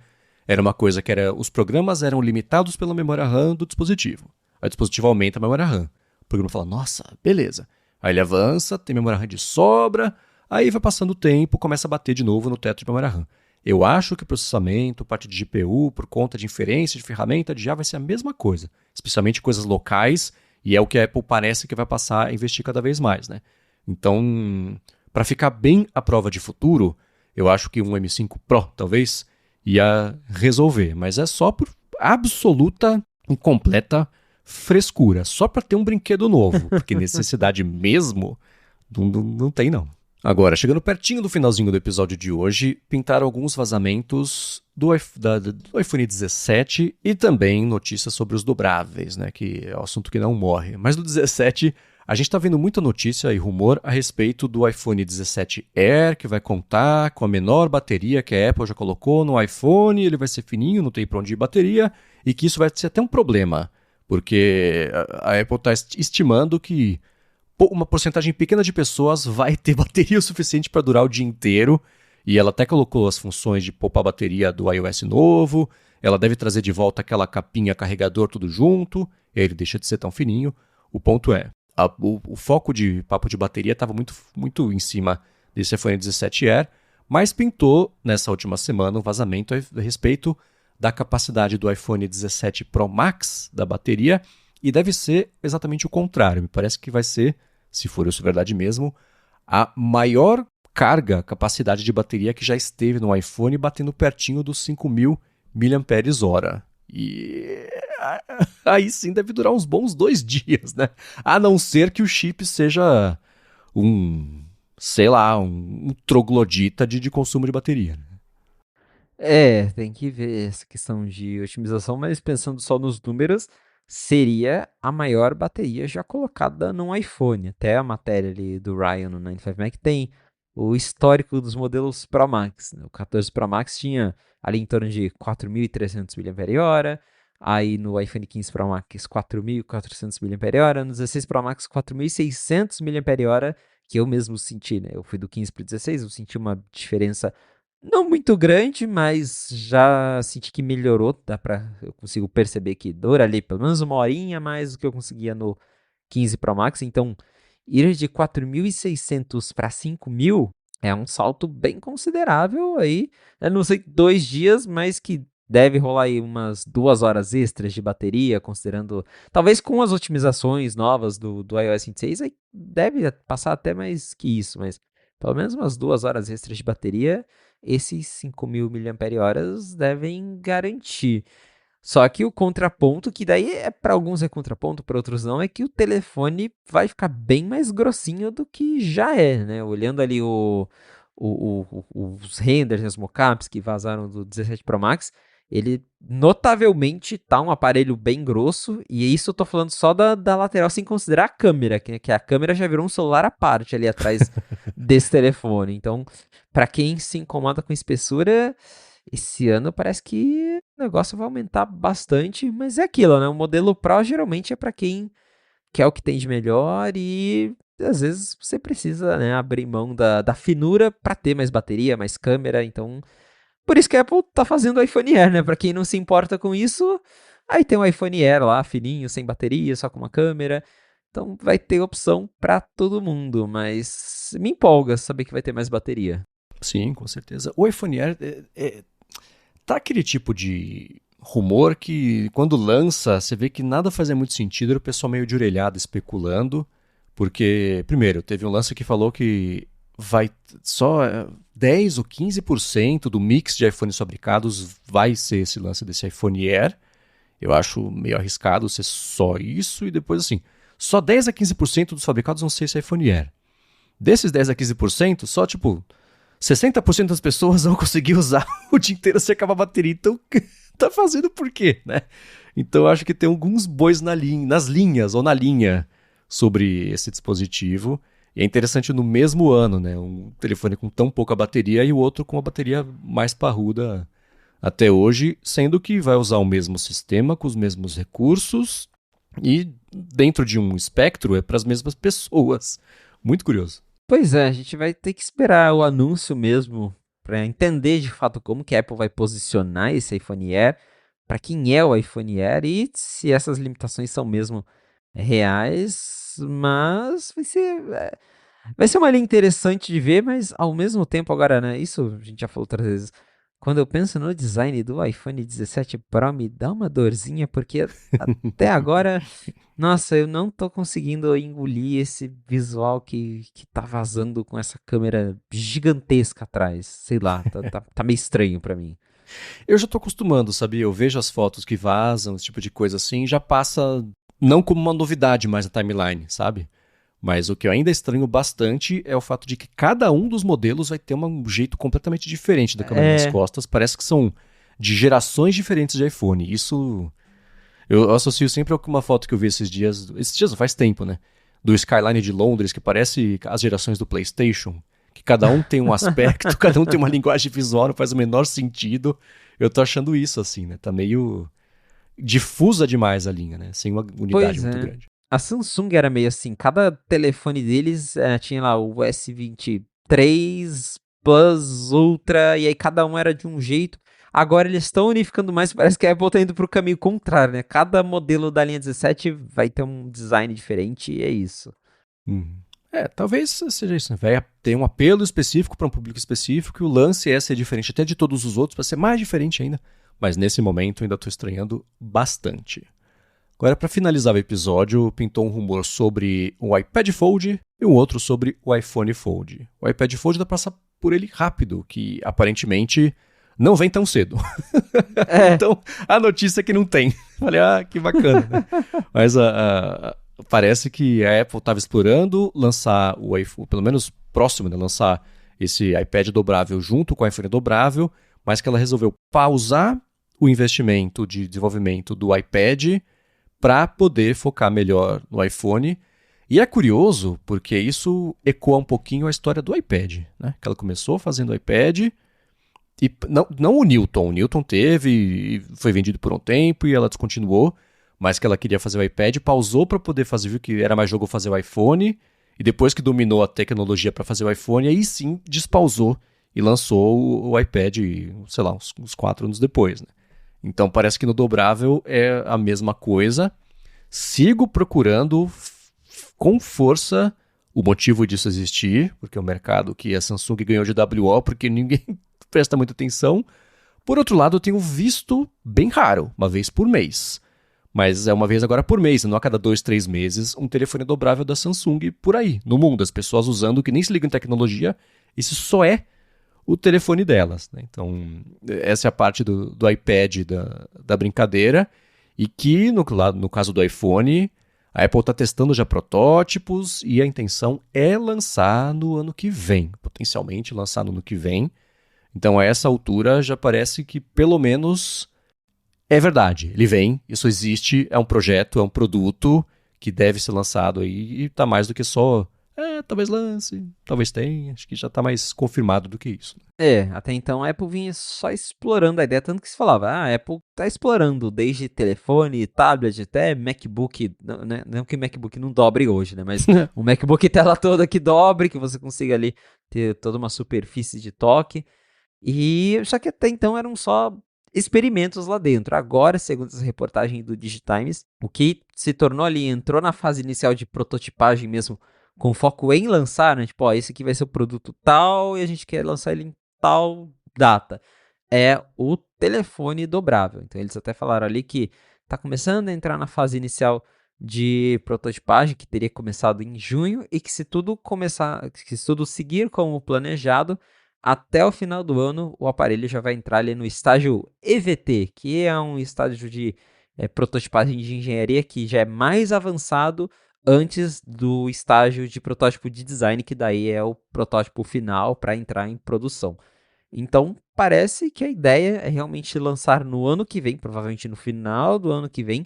Speaker 1: Era uma coisa que era, os programas eram limitados pela memória RAM do dispositivo. Aí o dispositivo aumenta a memória RAM. O programa fala, nossa, beleza. Aí ele avança, tem memória RAM de sobra, aí vai passando o tempo, começa a bater de novo no teto de memória RAM. Eu acho que o processamento, parte de GPU, por conta de inferência, de ferramenta, já vai ser a mesma coisa. Especialmente coisas locais, e é o que a Apple parece que vai passar a investir cada vez mais, né? Então, para ficar bem à prova de futuro, eu acho que um M5 Pro, talvez, ia resolver. Mas é só por absoluta e completa frescura. Só para ter um brinquedo novo. Porque necessidade mesmo não tem, não. Agora, chegando pertinho do finalzinho do episódio de hoje, pintaram alguns vazamentos do iPhone 17 e também notícias sobre os dobráveis, né? Que é o assunto que não morre. Mas do 17, a gente está vendo muita notícia e rumor a respeito do iPhone 17 Air, que vai contar com a menor bateria que a Apple já colocou no iPhone, ele vai ser fininho, não tem para onde ir bateria, e que isso vai ser até um problema, porque a Apple está estimando que uma porcentagem pequena de pessoas vai ter bateria o suficiente para durar o dia inteiro. E ela até colocou as funções de poupar bateria do iOS novo. Ela deve trazer de volta aquela capinha carregador tudo junto. E aí ele deixa de ser tão fininho. O ponto é, o foco de papo de bateria estava muito, muito em cima desse iPhone 17 Air, mas pintou nessa última semana um vazamento a respeito da capacidade do iPhone 17 Pro Max da bateria. E deve ser exatamente o contrário. Me parece que vai ser, se for isso verdade mesmo, a maior capacidade de bateria que já esteve no iPhone, batendo pertinho dos 5.000 mAh. E aí sim deve durar uns bons 2 dias, né? A não ser que o chip seja sei lá, um troglodita de consumo de bateria.
Speaker 2: É, tem que ver essa questão de otimização, mas pensando só nos números, seria a maior bateria já colocada num iPhone. Até a matéria ali do Ryan no 95 Mac tem o histórico dos modelos Pro Max, né? O 14 Pro Max tinha ali em torno de 4.300 mAh, aí no iPhone 15 Pro Max 4.400 mAh, no 16 Pro Max 4.600 mAh, que eu mesmo senti, né? Eu fui do 15 para o 16, eu senti uma diferença não muito grande, mas já senti que melhorou. Eu consigo perceber que dura ali pelo menos uma horinha mais do que eu conseguia no 15 Pro Max. Então, ir de 4.600 para 5.000 é um salto bem considerável aí. Eu não sei 2 dias, mas que deve rolar aí umas 2 horas extras de bateria, considerando. Talvez com as otimizações novas do iOS 26, aí deve passar até mais que isso, mas pelo menos umas 2 horas extras de bateria, esses 5.000 mAh devem garantir. Só que o contraponto, que daí para alguns é contraponto, para outros não, é que o telefone vai ficar bem mais grossinho do que já é, né? Olhando ali os renders, os mockups que vazaram do 17 Pro Max, ele notavelmente tá um aparelho bem grosso, e isso eu tô falando só da lateral, sem considerar a câmera, que a câmera já virou um celular à parte ali atrás desse telefone. Então, para quem se incomoda com espessura, esse ano parece que o negócio vai aumentar bastante, mas é aquilo, né? O modelo Pro geralmente é para quem quer o que tem de melhor e às vezes você precisa, né, abrir mão da finura para ter mais bateria, mais câmera. Então, por isso que a Apple tá fazendo o iPhone Air, né? Para quem não se importa com isso, aí tem o iPhone Air lá, fininho, sem bateria, só com uma câmera. Então vai ter opção para todo mundo, mas me empolga saber que vai ter mais bateria.
Speaker 1: Sim, com certeza. O iPhone Air tá aquele tipo de rumor que quando lança, você vê que nada fazia muito sentido, era o pessoal meio de orelhada especulando, porque, primeiro, teve um lance que falou que vai só 10 ou 15% do mix de iPhones fabricados vai ser esse lance desse iPhone Air. Eu acho meio arriscado ser só isso, e depois assim, só 10 a 15% dos fabricados vão ser esse iPhone Air. Desses 10 a 15%, só tipo 60% das pessoas vão conseguir usar o dia inteiro sem acabar a bateria. Então, tá fazendo por quê, né? Então, eu acho que tem alguns bois nas linhas ou na linha sobre esse dispositivo. E é interessante no mesmo ano, né? Um telefone com tão pouca bateria e o outro com uma bateria mais parruda até hoje, sendo que vai usar o mesmo sistema, com os mesmos recursos e dentro de um espectro é para as mesmas pessoas. Muito curioso.
Speaker 2: Pois é, a gente vai ter que esperar o anúncio mesmo para entender de fato como que a Apple vai posicionar esse iPhone Air, para quem é o iPhone Air e se essas limitações são mesmo reais, mas vai ser uma linha interessante de ver, mas ao mesmo tempo agora, né, isso a gente já falou outras vezes, quando eu penso no design do iPhone 17 Pro, me dá uma dorzinha, porque até agora, nossa, eu não tô conseguindo engolir esse visual que tá vazando com essa câmera gigantesca atrás. Sei lá, tá meio estranho pra mim.
Speaker 1: Eu já tô acostumando, sabia? Eu vejo as fotos que vazam, esse tipo de coisa assim, já passa não como uma novidade mais na timeline, sabe? Mas o que eu ainda estranho bastante é o fato de que cada um dos modelos vai ter um jeito completamente diferente da câmera nas costas. Parece que são de gerações diferentes de iPhone. Isso eu associo sempre a uma foto que eu vi esses dias. Esses dias não faz tempo, né? Do Skyline de Londres, que parece as gerações do PlayStation. Que cada um tem um aspecto, cada um tem uma linguagem visual, não faz o menor sentido. Eu tô achando isso, assim, né? Tá meio difusa demais a linha, né? Sem uma unidade
Speaker 2: Pois
Speaker 1: muito
Speaker 2: é.
Speaker 1: grande.
Speaker 2: A Samsung era meio assim, cada telefone deles tinha lá o S23 Plus, Ultra, e aí cada um era de um jeito. Agora eles estão unificando mais, parece que a Apple tá indo pro caminho contrário, né? Cada modelo da linha 17 vai ter um design diferente e é isso.
Speaker 1: Talvez seja isso, né? Vai ter um apelo específico para um público específico e o lance é ser diferente até de todos os outros, para ser mais diferente ainda. Mas nesse momento eu ainda estou estranhando bastante. Agora, para finalizar o episódio, pintou um rumor sobre o iPad Fold e um outro sobre o iPhone Fold. O iPad Fold dá para passar por ele rápido, que aparentemente não vem tão cedo. Então, a notícia é que não tem. Falei, que bacana. Né? Mas parece que a Apple estava explorando lançar o iPhone, pelo menos próximo, né, lançar esse iPad dobrável junto com o iPhone dobrável, mas que ela resolveu pausar o investimento de desenvolvimento do iPad para poder focar melhor no iPhone. E é curioso, porque isso ecoa um pouquinho a história do iPad, né? Que ela começou fazendo o iPad, e não o Newton. O Newton teve, e foi vendido por um tempo, e ela descontinuou, mas que ela queria fazer o iPad, pausou para poder fazer, viu que era mais jogo fazer o iPhone, e depois que dominou a tecnologia para fazer o iPhone, aí sim despausou e lançou o iPad, sei lá, uns 4 anos depois, né? Então parece que no dobrável é a mesma coisa. Sigo procurando com força o motivo disso existir, porque é um mercado que a Samsung ganhou de WO, porque ninguém presta muita atenção. Por outro lado, eu tenho visto bem raro, uma vez por mês. Mas é uma vez agora por mês, não a cada 2, 3 meses, um telefone dobrável da Samsung por aí, no mundo. As pessoas usando que nem se ligam em tecnologia, isso só é o telefone delas, né? Então, essa é a parte do iPad da brincadeira, e que, no caso do iPhone, a Apple está testando já protótipos e a intenção é lançar no ano que vem, potencialmente lançar no ano que vem. Então, a essa altura, já parece que, pelo menos, é verdade. Ele vem, isso existe, é um projeto, é um produto que deve ser lançado aí e está mais do que só... talvez lance, talvez tenha, acho que já está mais confirmado do que isso.
Speaker 2: Até então a Apple vinha só explorando a ideia, tanto que se falava, a Apple está explorando desde telefone, tablet, até MacBook, não que o MacBook não dobre hoje, né, mas um MacBook tela toda que dobre, que você consiga ali ter toda uma superfície de toque, e só que até então eram só experimentos lá dentro. Agora, segundo essa reportagem do Digitimes, o que se tornou ali, entrou na fase inicial de prototipagem mesmo, com foco em lançar, né? Tipo, esse aqui vai ser o produto tal e a gente quer lançar ele em tal data. É o telefone dobrável. Então, eles até falaram ali que está começando a entrar na fase inicial de prototipagem, que teria começado em junho, e que se tudo seguir como planejado, até o final do ano, o aparelho já vai entrar ali no estágio EVT, que é um estágio de prototipagem de engenharia que já é mais avançado antes do estágio de protótipo de design, que daí é o protótipo final para entrar em produção. Então, parece que a ideia é realmente lançar no ano que vem, provavelmente no final do ano que vem,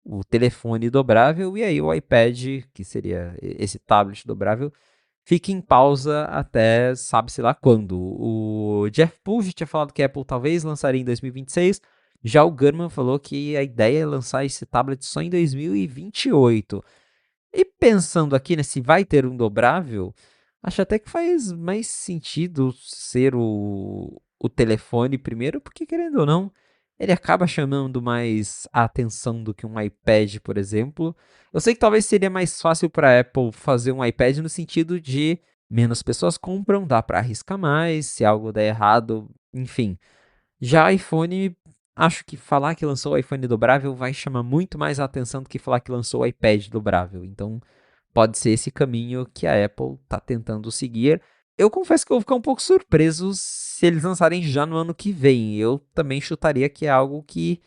Speaker 2: o telefone dobrável e aí o iPad, que seria esse tablet dobrável, fica em pausa até sabe-se lá quando. O Jeff Poole já tinha falado que a Apple talvez lançaria em 2026, já o Gurman falou que a ideia é lançar esse tablet só em 2028. E pensando aqui, né, se vai ter um dobrável, acho até que faz mais sentido ser o telefone primeiro, porque querendo ou não, ele acaba chamando mais a atenção do que um iPad, por exemplo. Eu sei que talvez seria mais fácil para a Apple fazer um iPad no sentido de menos pessoas compram, dá para arriscar mais, se algo der errado, enfim. Já iPhone, acho que falar que lançou o iPhone dobrável vai chamar muito mais a atenção do que falar que lançou o iPad dobrável. Então, pode ser esse caminho que a Apple está tentando seguir. Eu confesso que eu vou ficar um pouco surpreso se eles lançarem já no ano que vem. Eu também chutaria que é algo que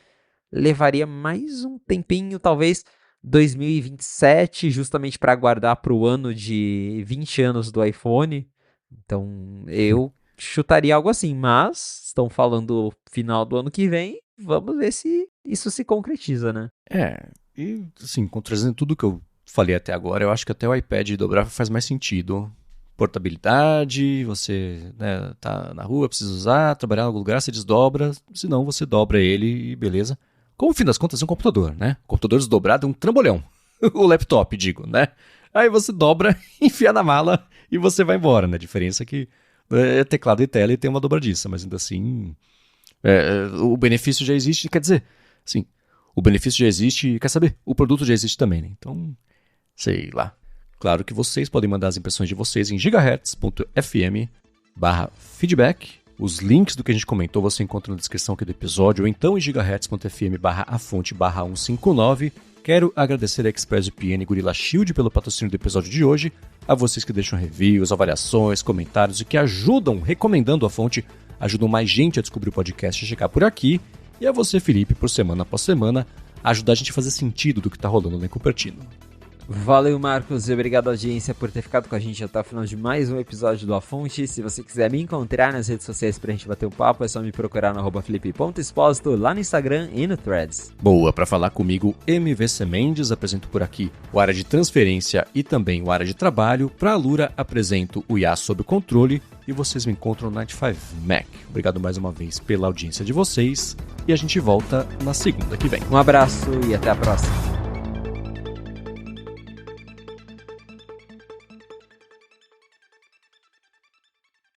Speaker 2: levaria mais um tempinho, talvez 2027, justamente para aguardar para o ano de 20 anos do iPhone. Então, eu chutaria algo assim, mas estão falando final do ano que vem, vamos ver se isso se concretiza, né?
Speaker 1: E assim, contradizendo tudo que eu falei até agora, eu acho que até o iPad dobrável faz mais sentido. Portabilidade, você tá na rua, precisa usar, trabalhar em algum lugar, você desdobra, se não você dobra ele e beleza. Como, no fim das contas, é um computador, né? O computador desdobrado é um trambolhão. O laptop, digo, né? Aí você dobra, enfia na mala e você vai embora, né? A diferença é que teclado e tela e tem uma dobradiça, mas ainda assim o benefício já existe, quer dizer, assim, o benefício já existe, quer saber? O produto já existe também, né? Então, sei lá. Claro que vocês podem mandar as impressões de vocês em gigahertz.fm/feedback. Os links do que a gente comentou você encontra na descrição aqui do episódio, ou então em gigahertz.fm/afonte/159. Quero agradecer a ExpressVPN e Gorilla Shield pelo patrocínio do episódio de hoje, a vocês que deixam reviews, avaliações, comentários e que ajudam, recomendando a fonte, ajudam mais gente a descobrir o podcast e chegar por aqui, e a você, Felipe, por semana após semana, ajudar a gente a fazer sentido do que está rolando lá em Cupertino.
Speaker 2: Valeu, Marcos, e obrigado, audiência, por ter ficado com a gente até o final de mais um episódio do A Fonte. Se você quiser me encontrar nas redes sociais pra gente bater um papo, é só me procurar no @felipe.exposito lá no Instagram e no Threads.
Speaker 1: Boa, para falar comigo, MVC Mendes, apresento por aqui o Área de Transferência e também o Área de Trabalho. Pra Alura, apresento o IA Sob Controle e vocês me encontram no 95 Mac. Obrigado mais uma vez pela audiência de vocês e a gente volta na segunda que vem.
Speaker 2: Um abraço e até a próxima.